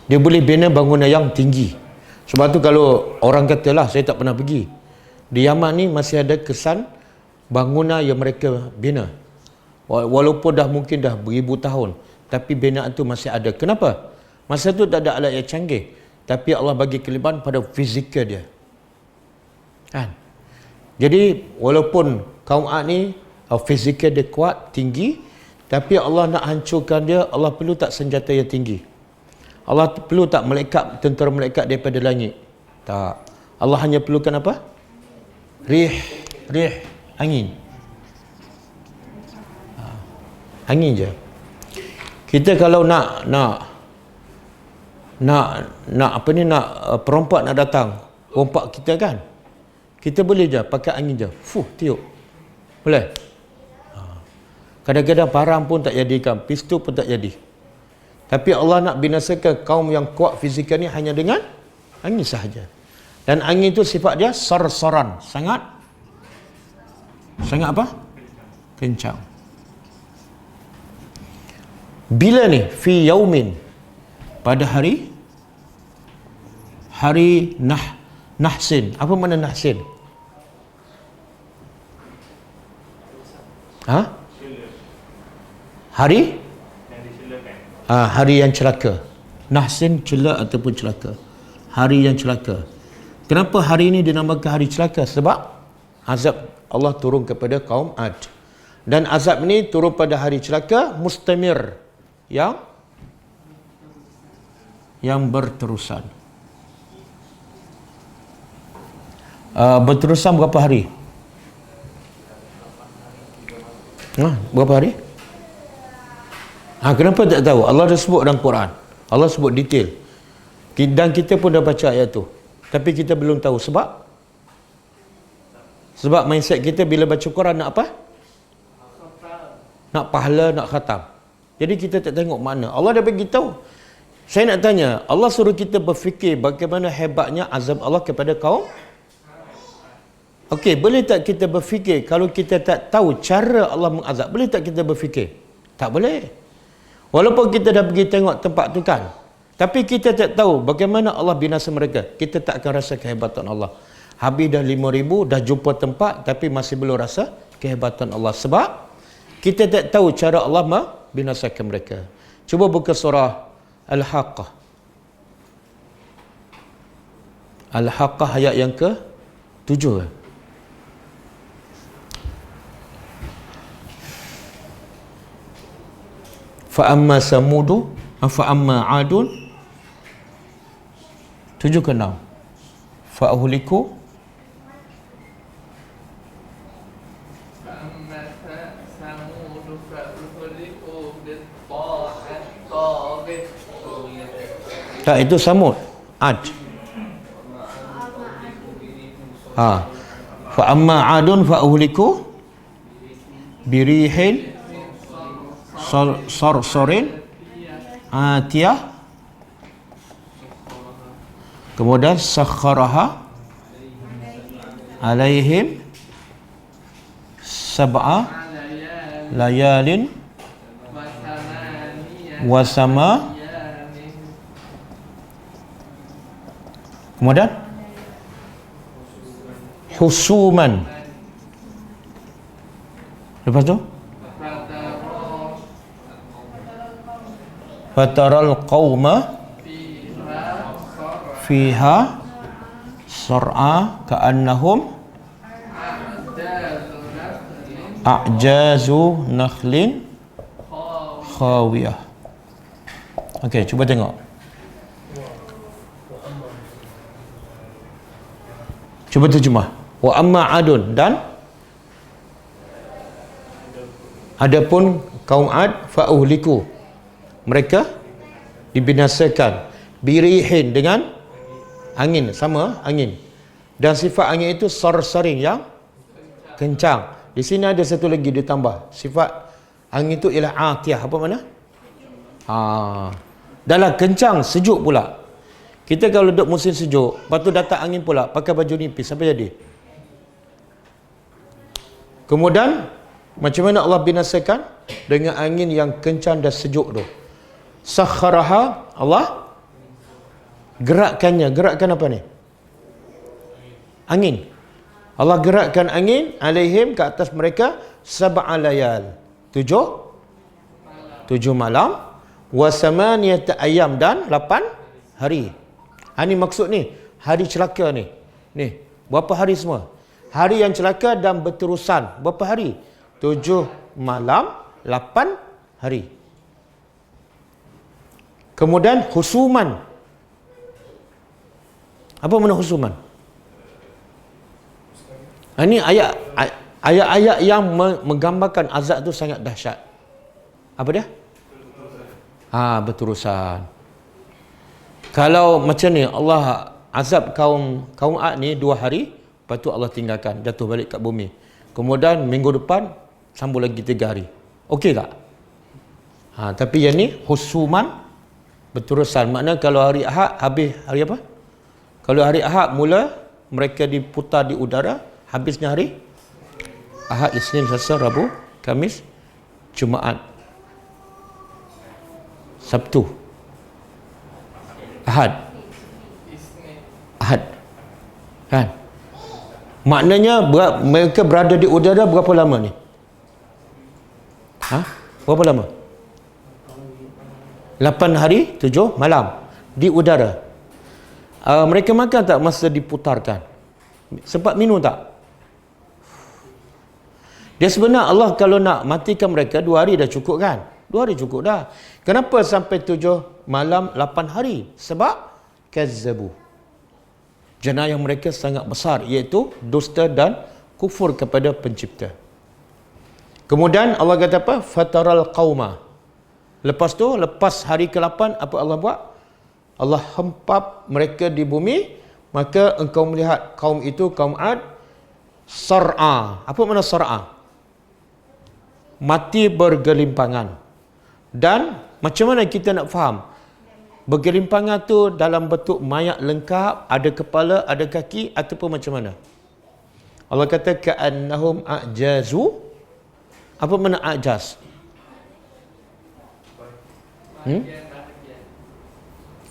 dia boleh bina bangunan yang tinggi. Sebab tu kalau orang katalah, saya tak pernah pergi, di Yaman ni masih ada kesan bangunan yang mereka bina. Walaupun mungkin dah beribu tahun, tapi binaan tu masih ada. Kenapa? Masa tu tak ada alat yang canggih, tapi Allah bagi kelebihan pada fizikal dia. Kan? Jadi walaupun kaum Ad ni fizikal dia kuat, tinggi, tapi Allah nak hancurkan dia, Allah perlu tak senjata yang tinggi? Allah perlu tak tentera malaikat daripada langit? Tak. Allah hanya perlukan apa? Rih, angin. Angin je. Kita kalau nak perompak nak datang, rompak kita kan, kita boleh je pakai angin je. Tiup. Boleh? Kadang-kadang parang pun tak jadikan, pistol pun tak jadi. Tapi Allah nak binasakan kaum yang kuat fizikal ni hanya dengan angin sahaja. Dan angin tu sifat dia sarsaran, sangat apa? Kencang. Bila ni? Fi yaumin, pada hari nahsin. Apa makna nahsin? Hari yang celaka. Nahsin, celak ataupun celaka. Hari yang celaka. Kenapa hari ini dinamakan hari celaka? Sebab azab Allah turun kepada kaum Ad. Dan azab ini turun pada hari celaka mustamir, yang berterusan. Berterusan berapa hari? Berapa hari? Kenapa tak tahu? Allah dah sebut dalam Quran. Allah sebut detail. Dan kita pun dah baca ayat tu. Tapi kita belum tahu sebab mindset kita bila baca Quran nak apa? Nak pahala, nak khatam. Jadi kita tak tengok mana. Allah dah bagi tahu. Saya nak tanya, Allah suruh kita berfikir bagaimana hebatnya azab Allah kepada kaum. Okey, boleh tak kita berfikir kalau kita tak tahu cara Allah mengazab? Boleh tak kita berfikir? Tak boleh. Walaupun kita dah pergi tengok tempat tu kan, tapi kita tak tahu bagaimana Allah binasa mereka, kita tak akan rasa kehebatan Allah. Habis dah 5,000, dah jumpa tempat, tapi masih belum rasa kehebatan Allah. Sebab kita tak tahu cara Allah membinasakan mereka. Cuba buka surah Al-Haqqah. Al-Haqqah ayat yang ke-7. Fa'amma samudu, fa'amma adun, 7 ke 6. Fa'uhliku, tak, itu Samud, Ad. Fa'amma adun fa'uhliku birihin sarsarin atiyah, kemudian sakharaha alaihim sab'a layalin wasama, kemudian husuman, lepas tu fataral qauma fiha sar'a ka'annahum a'jazu nakhlin khawiyah. Okey, cuba tengok. Cuba terjemah. Wa amma adun, dan adapun kaum Ad fa uhliku, mereka dibinasakan birihin, dengan angin, sama angin, dan sifat angin itu sarsarin, yang kencang. Di sini ada satu lagi ditambah, sifat angin itu ialah atiyah. Apa makna? Dalam kencang, sejuk pula. Kita kalau duduk musim sejuk, lepas tu datang angin pula, pakai baju nipis, apa jadi? Kemudian macam mana Allah binasakan? Dengan angin yang kencang dan sejuk tu. Sakharaha, Allah gerakkannya. Gerakkan apa ni? Angin. Allah gerakkan angin alaihim, ke atas mereka, sab'a layal, 7 malam, wa samaniyata ayyam, dan 8 hari. Ini maksud ni, hari celaka ni. Ni, berapa hari semua? Hari yang celaka dan berterusan. Berapa hari? 7 malam, 8 hari. Kemudian husuman. Apa makna husuman? Ini ayat-ayat yang menggambarkan azab itu sangat dahsyat. Apa dia? Berterusan. Kalau macam ni, Allah azab kaum Ad ni 2 hari, lepas tu Allah tinggalkan, jatuh balik kat bumi. Kemudian minggu depan sambung lagi 3 hari. Okey tak? Tapi yang ni husuman, berterusan. Maknanya kalau hari Ahad habis hari apa? Kalau hari Ahad mula, mereka diputar di udara, habisnya hari Ahad, Isnin, Selasa, Rabu, Khamis, Jumaat, Sabtu, Ahad. Kan? Maknanya mereka berada di udara berapa lama ni? Berapa lama? 8 hari, 7 malam di udara. Mereka makan tak masa diputarkan? Sempat minum tak? Dia sebenarnya Allah kalau nak matikan mereka 2 hari dah cukup kan? 2 hari cukup dah. Kenapa sampai 7 malam 8 hari? Sebab kazzabu. Jenayah mereka sangat besar, iaitu dusta dan kufur kepada pencipta. Kemudian Allah kata apa? Fataral qauma. Lepas tu, lepas hari ke-8, apa Allah buat? Allah hempap mereka di bumi, maka engkau melihat kaum itu, kaum Ad, sar'a. Apa makna sar'a? Mati bergelimpangan. Dan macam mana kita nak faham? Bergelimpangan tu dalam bentuk mayat lengkap, ada kepala, ada kaki, ataupun macam mana? Allah kata ka'annahum a'jazu. Apa makna a'jaz?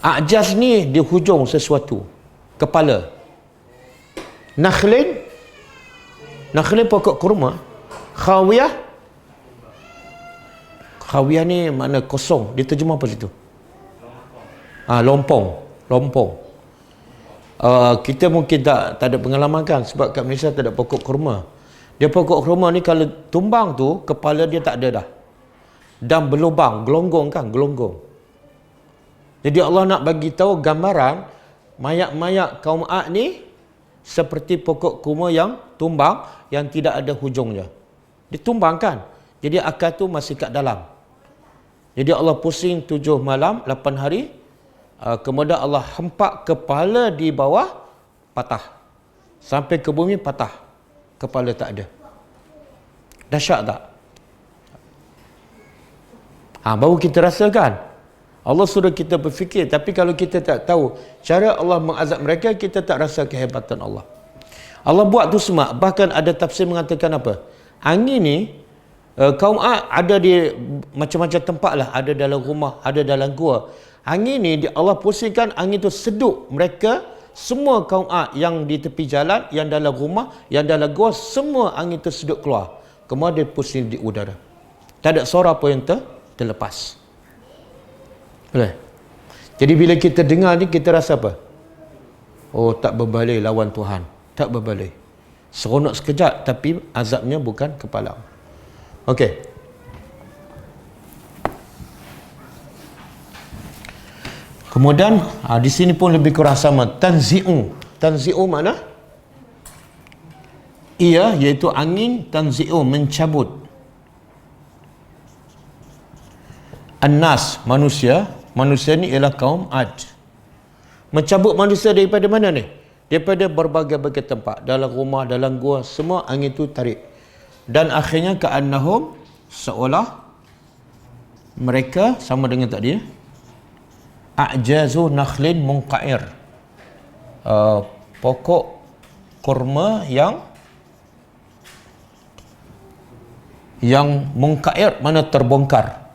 A'jaz ni di hujung sesuatu, kepala. Nakhlin pokok kurma. Khawiyah ni makna kosong. Dia terjemah apa situ? Lompong. Kita mungkin tak ada pengalaman kan, sebab kat Malaysia tak ada pokok kurma. Dia pokok kurma ni kalau tumbang tu, kepala dia tak ada dah, dan berlubang, gelonggong kan, gelonggong. Jadi Allah nak bagi tahu gambaran mayat-mayat kaum Ad ni seperti pokok kurma yang tumbang, yang tidak ada hujungnya. Ditumbang kan, jadi akar tu masih kat dalam. Jadi Allah pusing 7 malam 8 hari. Kemudian Allah hempak kepala di bawah, patah. Sampai ke bumi patah, kepala tak ada. Dahsyat tak? Baru kita rasakan. Allah suruh kita berfikir, tapi kalau kita tak tahu cara Allah mengazab mereka, kita tak rasa kehebatan Allah. Allah buat tu semua. Bahkan ada tafsir mengatakan apa? Angin ni Kaum Ad ada di macam-macam tempat lah. Ada dalam rumah, ada dalam gua. Angin ni Allah pusingkan, angin tu seduk mereka. Semua kaum Ad yang di tepi jalan, yang dalam rumah, yang dalam gua, semua angin tu seduk keluar. Kemudian dia pusing di udara. Tak ada suara apa yang terlepas. Boleh? Jadi bila kita dengar ni, kita rasa apa? Oh, tak berbalik lawan Tuhan. Tak berbalik. Seronok sekejap, tapi azabnya bukan kepala. Okey. Kemudian di sini pun lebih kurang sama. Tanzi'u. Tanzi'u mana? Ia, iaitu angin. Tanzi'u, mencabut. An-nas, manusia. Manusia ni ialah kaum Ad. Mencabut manusia daripada mana ni? Daripada berbagai-bagai tempat. Dalam rumah, dalam gua, semua angin tu tarik. Dan akhirnya ka'annahum, seolah mereka sama dengan tadi, a'jazu nakhlin munqa'ir, pokok kurma yang munqa'ir, mana terbongkar.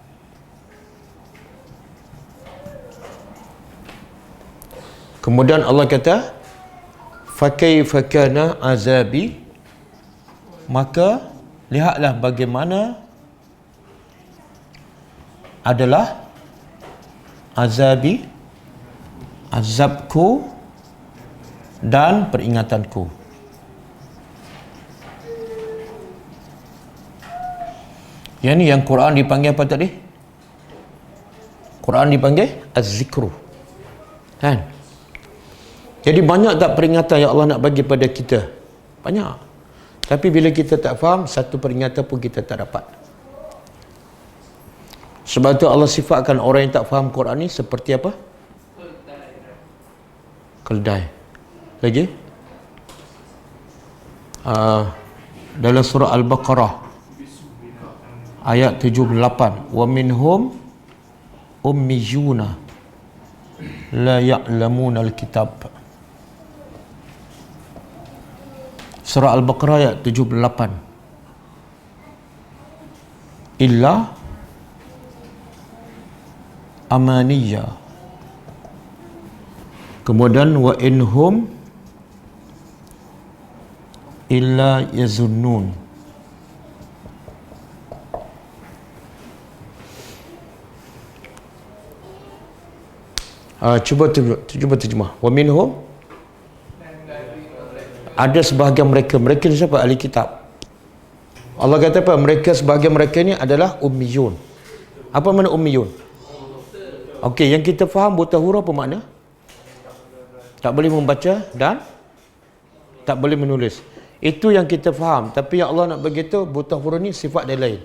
Kemudian Allah kata, fakaifa kana azabi, maka lihatlah bagaimana adalah azabi, azabku dan peringatanku. Yang ni yang Quran dipanggil apa tadi? Quran dipanggil az-zikru. Kan? Jadi banyak tak peringatan yang Allah nak bagi pada kita? Banyak. Tapi bila kita tak faham, satu peringatan pun kita tak dapat. Sebab tu Allah sifatkan orang yang tak faham Quran ni seperti apa? Keldai. Lagi? Dalam surah Al-Baqarah ayat 78, wa minhum ummiyuna la ya'lamuna al-kitab. Surah Al-Baqarah ayat 78. Illa amaniyya. Kemudian wa inhum illa yazunnun. Cuba terjemah. Wa minhum, ada sebahagian mereka. Mereka ni siapa? Ahli kitab. Allah kata apa? Mereka, sebahagian mereka ni adalah ummiyun. Apa makna ummiyun? Okey, yang kita faham buta huruf apa makna? Tak boleh membaca dan tak boleh menulis. Itu yang kita faham. Tapi yang Allah nak beritahu, buta huruf ni sifat dia lain.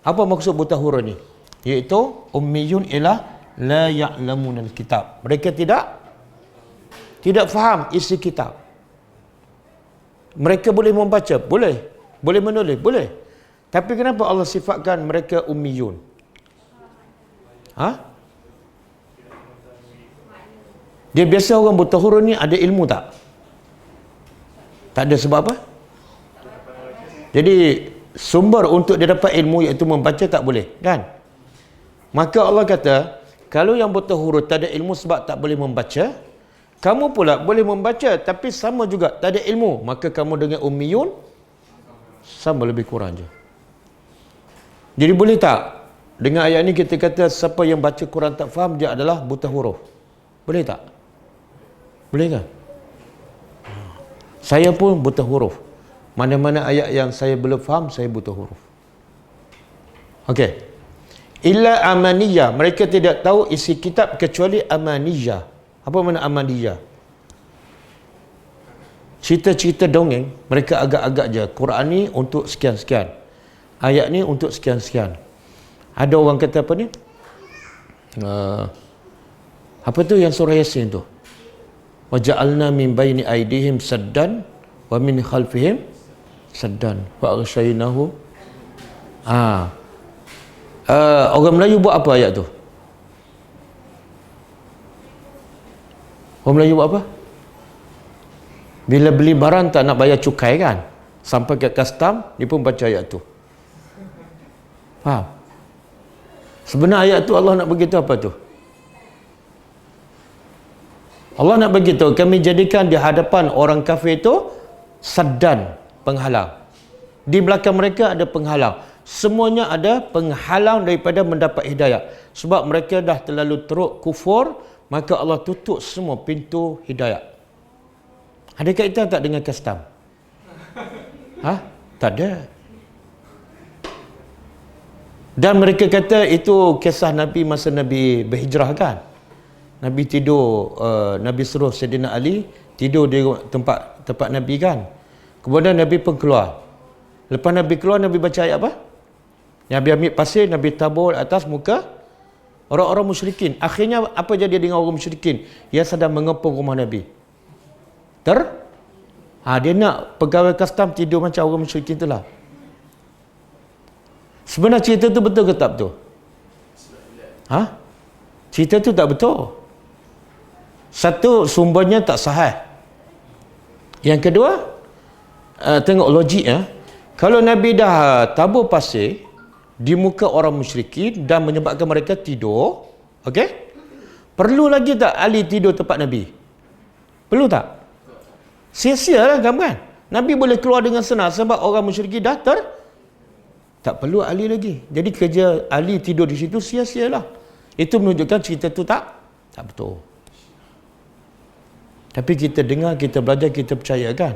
Apa maksud buta huruf ni? Iaitu ummiyun ialah la ya'lamun al-kitab. Mereka tidak faham isi kitab. Mereka boleh membaca, boleh menulis, boleh. Tapi kenapa Allah sifatkan mereka ummiyun? Dia biasa orang buta huruf ni ada ilmu tak? Tak ada, sebab apa? Jadi sumber untuk dia dapat ilmu iaitu membaca tak boleh, kan? Maka Allah kata, kalau yang buta huruf tak ada ilmu sebab tak boleh membaca, kamu pula boleh membaca tapi sama juga tak ada ilmu, maka kamu dengan ummiyun sama lebih kurang je. Jadi boleh tak dengan ayat ni kita kata siapa yang baca Quran tak faham dia adalah buta huruf? Boleh tak? Boleh kan? Saya pun buta huruf. Mana-mana ayat yang saya belum faham, saya buta huruf. Okey. Illa amaniyah, mereka tidak tahu isi kitab kecuali amaniyah. Apa makna amaniyah? Cerita-cerita dongeng, mereka agak-agak je. Quran ni untuk sekian-sekian, ayat ni untuk sekian-sekian. Ada orang kata apa ni? Apa tu yang surah Yasin tu? Wa ja'alna min baini aydihim saddan wa min khalfihim saddan fa aghshaynahu. Orang Melayu buat apa ayat tu? Orang Melayu buat apa? Bila beli barang tak nak bayar cukai kan? Sampai ke custom, dia pun baca ayat tu. Faham? Sebenarnya ayat tu Allah nak beritahu apa tu? Allah nak beritahu kami jadikan di hadapan orang kafir itu saddan, penghalang. Di belakang mereka ada penghalang. Semuanya ada penghalang daripada mendapat hidayah. Sebab mereka dah terlalu teruk kufur, maka Allah tutup semua pintu hidayah. Ada kaitan tak dengan custom? Tak ada. Dan mereka kata itu kisah Nabi masa Nabi berhijrah kan. Nabi tidur, Nabi suruh Sayyidina Ali tidur di tempat Nabi kan. Kemudian Nabi pun keluar. Lepas Nabi keluar, Nabi baca ayat apa? Nabi ambil pasir, Nabi tabur atas muka orang-orang musyrikin. Akhirnya apa jadi dengan orang musyrikin yang sedang mengepung rumah Nabi? Dia nak pegawai custom tidur macam orang musyrikin itulah. Sebenarnya cerita tu betul ke tak betul? Cerita tu tak betul. Satu, sumbernya tak sahih. Yang kedua, tengok logik ya. Kalau Nabi dah tabur pasir di muka orang musyrikin dan menyebabkan mereka tidur, okey? Perlu lagi tak Ali tidur tempat Nabi? Perlu tak? Sia-sia lah kan? Nabi boleh keluar dengan senang sebab orang musyrikin dah tak perlu Ali lagi. Jadi kerja Ali tidur di situ sia-sialah. Itu menunjukkan cerita tu tak betul. Tapi kita dengar, kita belajar, kita percaya kan?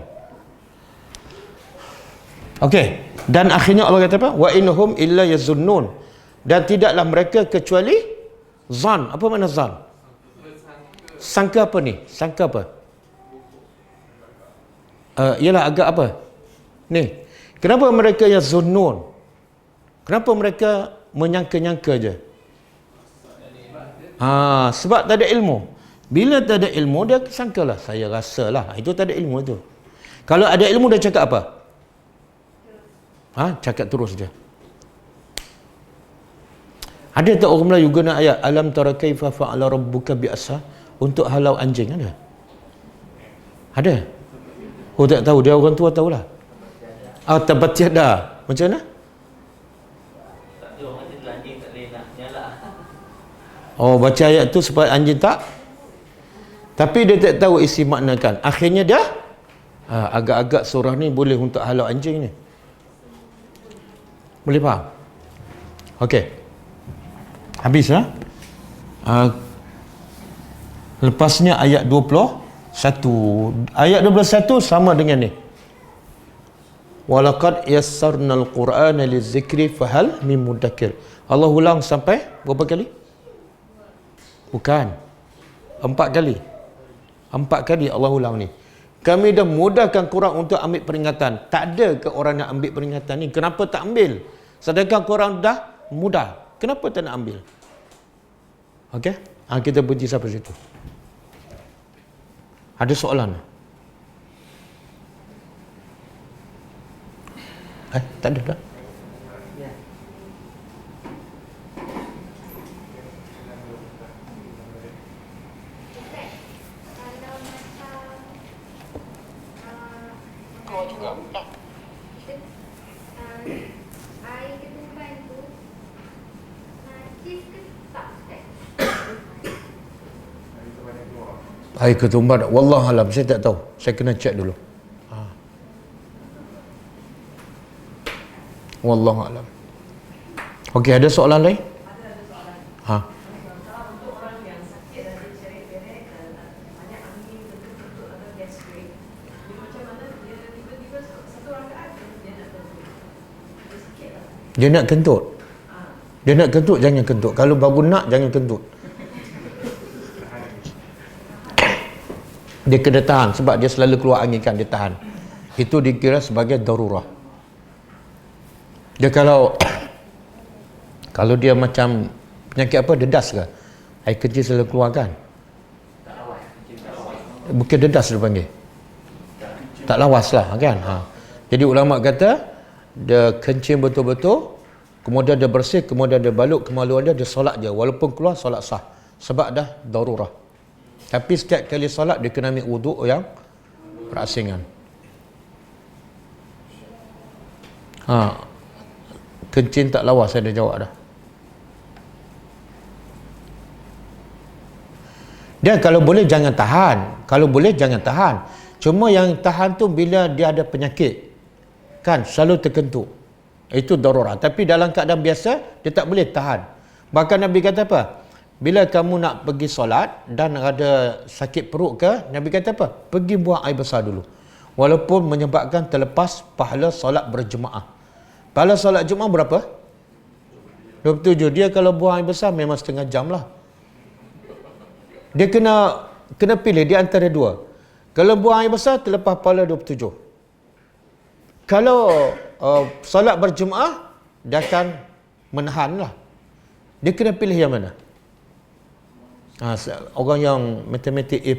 Okey. Dan akhirnya Allah kata apa? Wa innahum illa yazunnun. Dan tidaklah mereka kecuali zan. Apa makna zan? Sangka apa ni? Sangka apa? Ialah agak apa? Ni. Kenapa mereka yazunnun? Kenapa mereka menyangka-nyangka je? Sebab tak ada ilmu. Bila tak ada ilmu, dia sangkalah, saya rasalah. Itu tak ada ilmu tu. Kalau ada ilmu, dia cakap apa? Cakap terus je. Ada tak orang Melayu guna ayat alam tara kaifa fa'ala rabbuka bi asha untuk halau anjing? Ada? Oh, tak tahu. Dia orang tua tahulah. Tabat tiada. Macam mana? Oh, baca ayat tu supaya anjing tak. Tapi dia tak tahu isi makna kan. Akhirnya dia agak-agak surah ni boleh untuk halau anjing ni. Boleh faham? Okey. Habis lepasnya ayat 21. Ayat 21 sama dengan ni. Walaqad yassarnal Qur'ana lizikri fahal mim mudakkir. Allah ulang sampai berapa kali? Bukan. 4 kali. 4 kali Allah ulang ni. Kami dah mudahkan Quran untuk ambil peringatan. Tak ada ke orang nak ambil peringatan ni? Kenapa tak ambil? Sedangkan Quran dah mudah. Kenapa tak nak ambil? Okey? Kita berhenti sampai situ. Ada soalan? Tak ada dah. Air ketumbar, wallahualam, saya tak tahu. Saya kena cek dulu. Wallahualam. Okey, ada soalan lain? Ada soalan. Kalau untuk orang yang sakit dan dia ceri-ceri banyak angin kentut atau gastrik, dia macam mana dia tiba-tiba satu rakaat dia nak kentut. Dia sakit lah. Dia nak kentut. Dia nak kentut, jangan kentut. Kalau baru nak, jangan kentut. Dia kena tahan sebab dia selalu keluar angin kan, dia tahan. Itu dikira sebagai darurah. Dia kalau dia macam penyakit apa, dedas ke, air kencing selalu keluar kan, bukan dedas dia panggil, tak lawas lah kan. Jadi ulama kata dia kencing betul-betul, kemudian dia bersih, kemudian dia balut kemaluan dia solat je, walaupun keluar solat sah sebab dah darurah. Tapi setiap kali solat dia kena ambil wuduk yang berasingan. Kencing tak lawas, saya dah jawab dah. Dia kalau boleh jangan tahan. Kalau boleh jangan tahan. Cuma yang tahan tu bila dia ada penyakit. Kan selalu terkentut. Itu darurat. Tapi dalam keadaan biasa dia tak boleh tahan. Bahkan Nabi kata apa? Bila kamu nak pergi solat dan ada sakit perut ke, Nabi kata apa? Pergi buang air besar dulu. Walaupun menyebabkan terlepas pahala solat berjemaah. Pahala solat Jumaat berapa? 27. Dia kalau buang air besar memang setengah jam lah. Dia kena pilih di antara dua. Kalau buang air besar terlepas pahala 27. Kalau solat berjemaah dia akan menahan lah. Dia kena pilih yang mana? Orang yang matematik A+,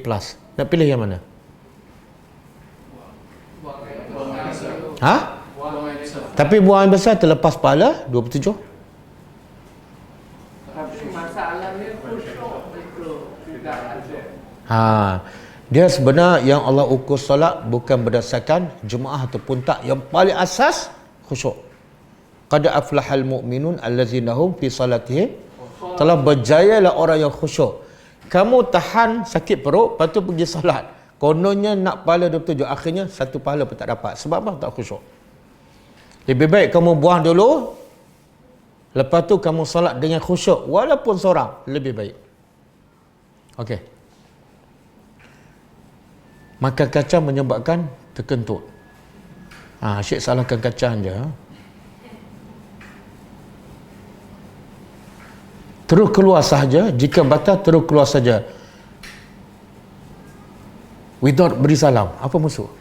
nak pilih yang mana? Ha? Tapi buang air besar terlepas pahala 27. Tapi masalahnya khusyuk itu tidak ada. Dia sebenar yang Allah ukur solat bukan berdasarkan jemaah ataupun tak. Yang paling asas khusyuk. Qad aflahal mu'minun allazina hum fi salatihim, telah berjayalah orang yang khusyuk. Kamu tahan sakit perut, lepas tu pergi solat. Kononnya nak pahala 27, akhirnya satu pahala pun tak dapat. Sebab apa? Tak khusyuk. Lebih baik kamu buang dulu, lepas tu kamu solat dengan khusyuk, walaupun seorang, lebih baik. Okey. Makan kacang menyebabkan terkentut. Syekh salahkan kacang je. Terus keluar sahaja, jika batal terus keluar saja. Without beri salam. Apa maksud?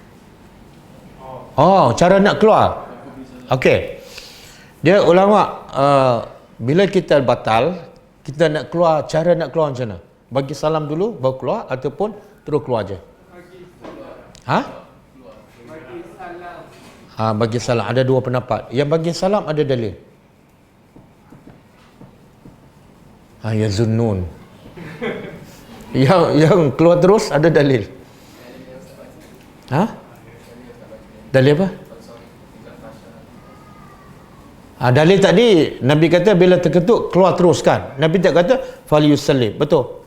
Cara nak keluar. Okey. Dia ulama bila kita batal, kita nak keluar, cara nak keluar macam mana? Bagi salam dulu baru keluar ataupun terus keluar aja? Bagi salam. Bagi salam ada dua pendapat. Yang bagi salam ada dalil. Ya zunnun. yang keluar terus ada dalil. Dalil apa? Dalil tadi Nabi kata bila terkentut keluar terus kan. Nabi tak kata fal yusallim. Betul.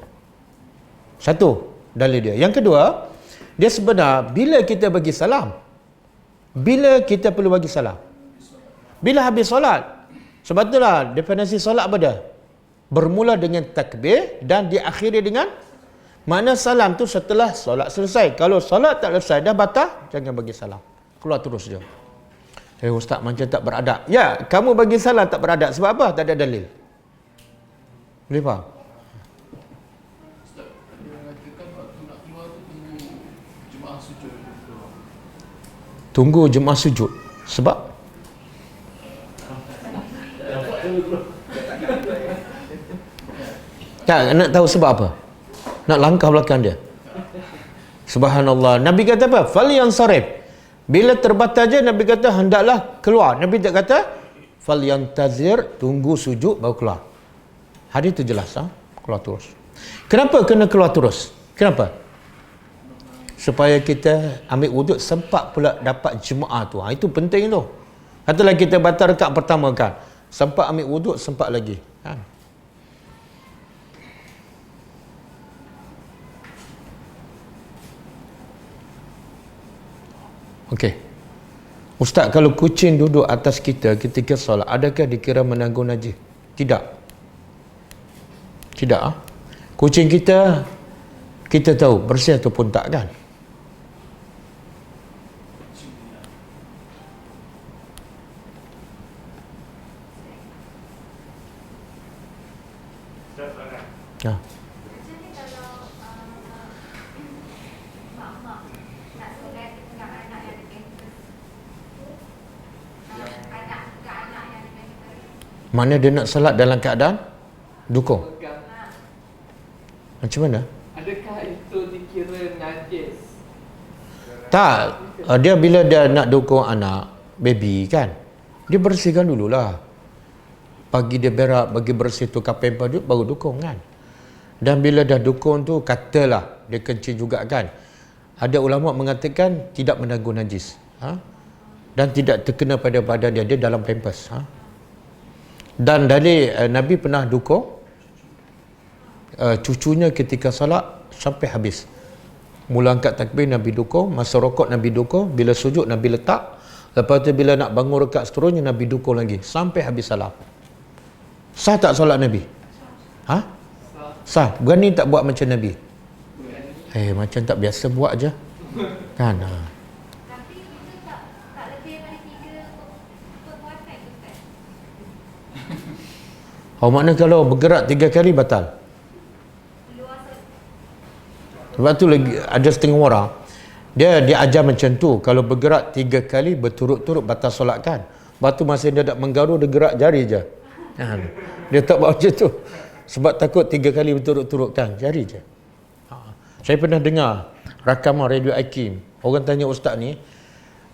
Satu dalil dia. Yang kedua, dia sebenar bila kita bagi salam. Bila kita perlu bagi salam? Bila habis solat. Sebab itulah definisi solat apa dia? Bermula dengan takbir dan diakhiri dengan makna salam tu setelah solat selesai. Kalau solat tak selesai dah batal, jangan bagi salam. Keluar terus je. Ustaz macam tak beradab. Ya, kamu bagi salam tak beradab. Sebab apa? Tak ada dalil. Boleh faham? Ustaz, dia mengatakan waktu nak keluar tu tunggu jemaah sujud. Tunggu jemaah sujud. Sebab? Tak, nak tahu sebab apa? Nak langkah belakang dia. Subhanallah. Nabi kata apa? Falyansarif. Bila terbatal je Nabi kata hendaklah keluar. Nabi tak kata falyantazir, tunggu sujud baru keluar. Hadis tu jelas, keluar terus. Kenapa kena keluar terus? Kenapa? Supaya kita ambil wuduk sempat pula dapat jemaah tu. Itu penting tu. Katalah kita batal rakaat pertama kan. Sempat ambil wuduk, sempat lagi. Okey. Ustaz, kalau kucing duduk atas kita ketika solat, adakah dikira menanggung najis? Tidak. Tidak. Kucing kita tahu bersih ataupun tak kan? Ya. Mana dia nak salat dalam keadaan dukung? Pegang. Macam mana? Adakah itu dikira najis? Tak. Dia bila dia nak dukung anak, baby kan, dia bersihkan dululah. Bagi dia berak, bagi bersih tukar pamper dia, baru dukung kan. Dan bila dah dukung tu, katalah dia kencing juga kan. Ada ulama mengatakan tidak menanggung najis. Dan tidak terkena pada badan dia dalam pampers. Dan dalil Nabi pernah dukung cucunya ketika solat sampai habis. Mula angkat takbir Nabi dukung, masa rokok Nabi dukung, bila sujud Nabi letak, lepas tu bila nak bangun rakaat seterusnya Nabi dukung lagi sampai habis salam. Sah tak solat Nabi? Ha? Sah. Berani tak buat macam Nabi? Macam tak biasa buat je. Kan? Tapi itu tak lebih daripada 3 perbuatan tu kan? Makna kalau bergerak 3 kali batal. Sebab tu lagi ada setengah orang dia ajar macam tu, kalau bergerak 3 kali berturut-turut batal solat kan. Lepas tu masa dia nak menggaru dia gerak jari je. Dia tak buat macam tu. Sebab takut 3 kali berturut-turut kan, jari je. Saya pernah dengar rakaman Radio Hakim. Orang tanya ustaz ni,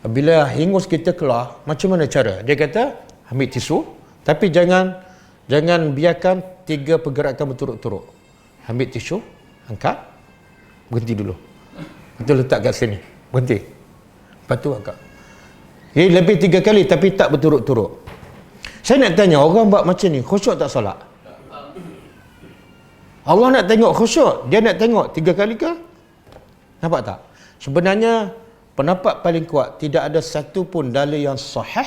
bila hingus kita keluar, macam mana cara? Dia kata, ambil tisu, tapi jangan biarkan 3 pergerakan berturut-turut. Ambil tisu, angkat, berhenti dulu. Betul letak kat sini. Berhenti. Lepas tu angkat. Jadi lebih 3 kali tapi tak berturut-turut. Saya nak tanya, orang buat macam ni, khusyuk tak solat? Allah nak tengok khusyuk. Dia nak tengok 3 kali ke? Nampak tak? Sebenarnya, pendapat paling kuat, tidak ada satu pun dalil yang sahih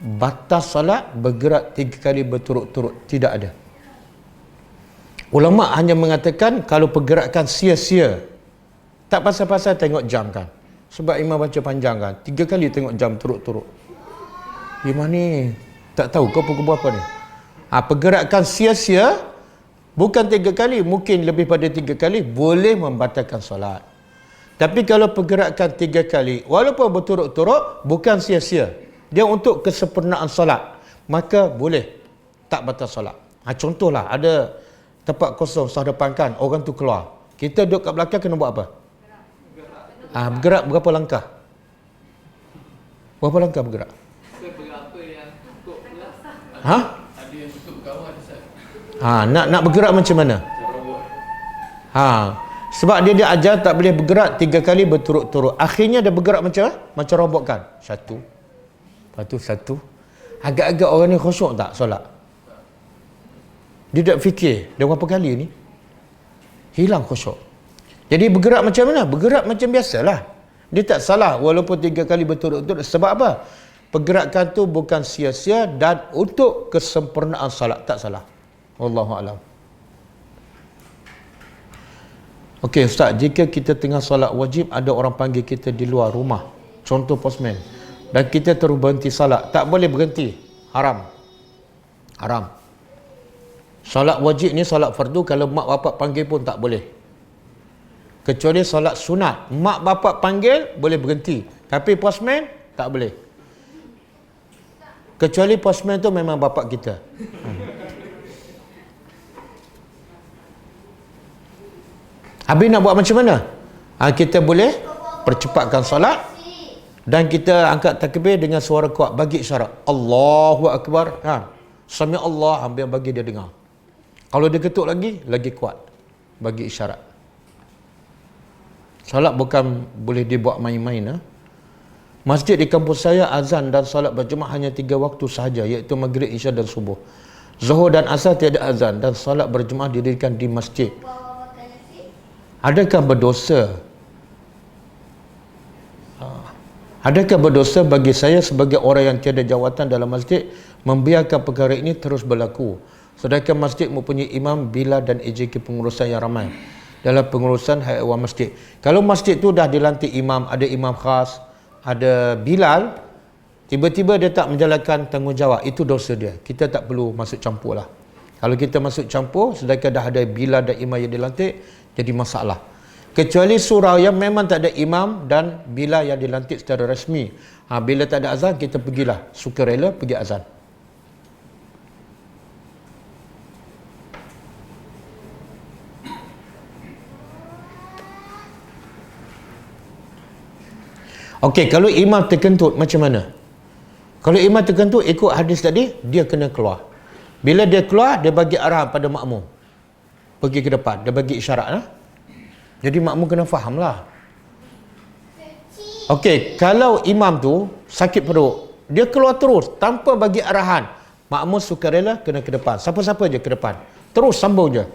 batas solat bergerak 3 kali berturut-turut. Tidak ada. Ulama hanya mengatakan kalau pergerakan sia-sia, tak pasal-pasal tengok jam kan. Sebab imam baca panjang kan, 3 kali tengok jam turut-turut. Imam ni tak tahu kau pukul berapa ni. Pergerakan sia-sia bukan 3 kali, mungkin lebih pada 3 kali, boleh membatalkan solat. Tapi kalau pergerakan 3 kali walaupun berturut-turut, bukan sia-sia, dia untuk kesempurnaan solat, maka boleh tak batal solat. Contohlah ada tempat kosong sah depan kan, orang tu keluar, kita duduk kat belakang kena buat apa? Bergerak berapa langkah? Berapa langkah bergerak? Seberapa yang cukup pula? Ada yang tutup kawan Ustaz. Nak bergerak macam mana? Sebab dia ajar tak boleh bergerak 3 kali berturut-turut. Akhirnya dia bergerak macam robot kan. 1. Lepas tu 1. Agak-agak orang ni khusyuk tak solat? Dia tak fikir dia berapa kali ni? Hilang khusyuk. Jadi bergerak macam mana? Bergerak macam biasalah. Dia tak salah walaupun 3 kali berturut-turut. Sebab apa? Pergerakan tu bukan sia-sia dan untuk kesempurnaan salat. Tak salah. Wallahu a'lam. Okey Ustaz, jika kita tengah solat wajib, ada orang panggil kita di luar rumah, contoh postman, dan kita terus berhenti salat, tak boleh berhenti. Haram. Solat wajib ni solat fardu, kalau mak bapak panggil pun tak boleh. Kecuali solat sunat, mak bapak panggil boleh berhenti, tapi postman tak boleh. Kecuali postman tu memang bapak kita. Habis nak buat macam mana? Kita boleh percepatkan solat dan kita angkat takbir dengan suara kuat, bagi isyarat Allahu Akbar. Sami Allah, ambil bagi dia dengar. Kalau dia ketuk lagi kuat, bagi isyarat. Solat bukan boleh dibuat main-main. Masjid di kampus saya azan dan solat berjemaah hanya 3 waktu sahaja, iaitu maghrib, isya dan subuh. Zuhur dan asar tiada azan dan solat berjemaah didirikan di masjid. Adakah berdosa? Adakah berdosa bagi saya sebagai orang yang tiada jawatan dalam masjid membiarkan perkara ini terus berlaku, sedangkan masjid mempunyai imam, bilal dan EJK pengurusan yang ramai dalam pengurusan haiwan masjid? Kalau masjid tu dah dilantik imam, ada imam khas, ada bilal, tiba-tiba dia tak menjalankan tanggungjawab, itu dosa dia. Kita tak perlu masuk campur lah. Kalau kita masuk campur sedangkan dah ada bilal dan imam yang dilantik, jadi masalah. Kecuali surau yang memang tak ada imam dan bilal yang dilantik secara rasmi. Bila tak ada azan, kita pergilah sukarela pergi azan. Okey, kalau imam terkentut macam mana? Kalau imam terkentut ikut hadis tadi, dia kena keluar. Bila dia keluar, dia bagi arahan pada makmum, pergi ke depan, dia bagi isyarat lah. Jadi makmum kena faham lah. Okey, kalau imam tu sakit perut, dia keluar terus tanpa bagi arahan. Makmum sukarela kena ke depan. Siapa-siapa je ke depan. Terus sambung je.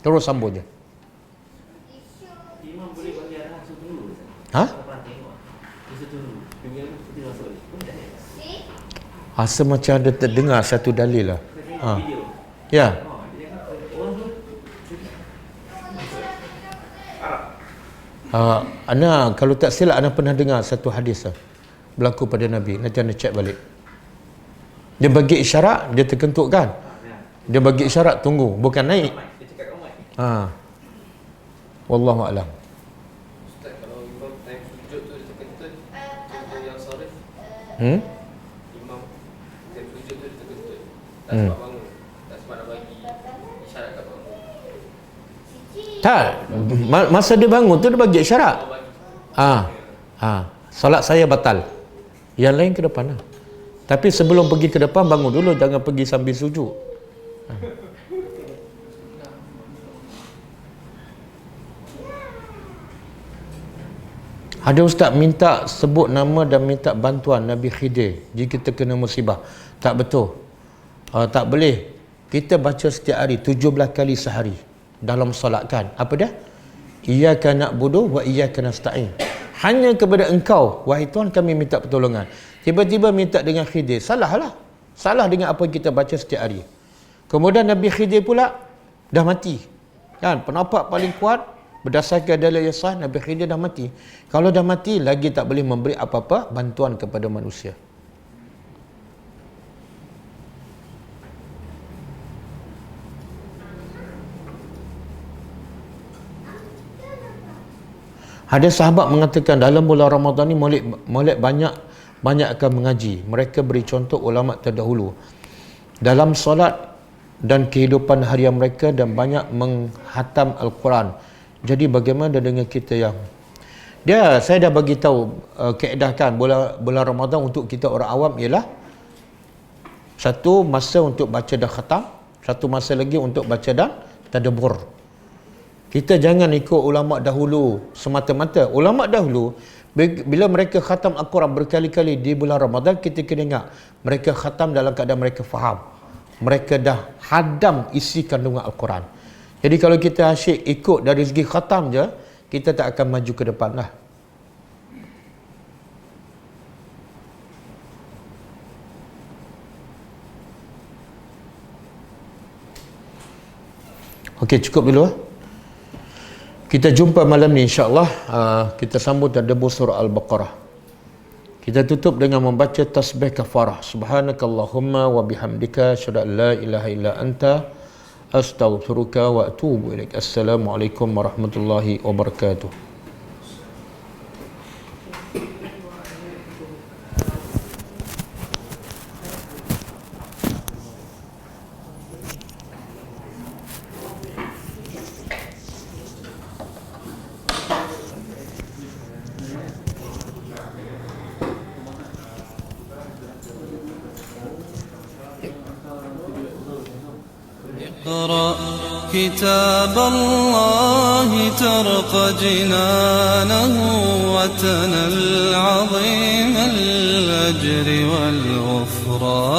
Terus sambung je. Imam boleh bagi arahan dulu. Ha? Orang tengok. Dia dulu. Dia putih masuk ni. Pun tak ada. Asa macam ada terdengar satu dalil lah. Ha. Video. Ya. Dia kata orang tu Ana kalau tak silap ana pernah dengar satu hadis lah, berlaku pada Nabi. Nanti anda cek balik. Dia bagi isyarat, dia terkentut kan? Dia bagi isyarat tunggu, bukan naik. dia cakap ramai. Wallahu a'lam. Ustaz, kalau imam time sujud tu dia terkentut, contoh yang sorry, imam time sujud tu dia terkentut, tak sempat bangun, tak sempat nak bagi isyarat kat bangun. Tak, masa dia bangun tu dia bagi isyarat. Solat saya batal. Yang lain ke depan lah. Tapi sebelum pergi ke depan, bangun dulu, jangan pergi sambil sujud. Ada ustaz minta sebut nama dan minta bantuan Nabi Khidir jika kita kena musibah. Tak betul. Tak boleh. Kita baca setiap hari 17 kali sehari dalam solat kan. Apa dia? Iyyaka na'budu wa iyyaka nasta'in. Hanya kepada engkau, wahai Tuhan, kami minta pertolongan. Tiba-tiba minta dengan Khidir. Salahlah. Salah dengan apa yang kita baca setiap hari. Kemudian Nabi Khidir pula dah mati. Kan? Pendapat paling kuat berdasarkan dalil yang sah, Nabi Khidir dah mati. Kalau dah mati, lagi tak boleh memberi apa-apa bantuan kepada manusia. Ada sahabat mengatakan dalam bulan Ramadan ni molek banyak akan mengaji. Mereka beri contoh ulama terdahulu dalam solat dan kehidupan harian mereka dan banyak menghatam Al-Quran. Jadi bagaimana dengan kita yang saya dah bagi tahu kaedah kan bulan Ramadan untuk kita orang awam ialah satu masa untuk baca dan khatam, satu masa lagi untuk baca dan tadabbur. Kita jangan ikut ulama dahulu semata-mata. Ulama dahulu bila mereka khatam Al-Quran berkali-kali di bulan Ramadan, kita kena ingat mereka khatam dalam keadaan mereka faham. Mereka dah hadam isi kandungan Al-Quran. Jadi kalau kita asyik ikut dari segi khatam je, kita tak akan maju ke depan lah. Okey, cukup dulu. Kita jumpa malam ni insya-Allah. Kita sambut tadabbur surah Al-Baqarah. Kita tutup dengan membaca tasbih kafarah. Subhanakallahumma wa bihamdika asyhadu an la ilaha illa anta astaghfiruka wa atubu ilaik. Assalamualaikum warahmatullahi wabarakatuh. اقرأ كتاب الله ترق جنانه وتنل عظيم الأجر والغفران.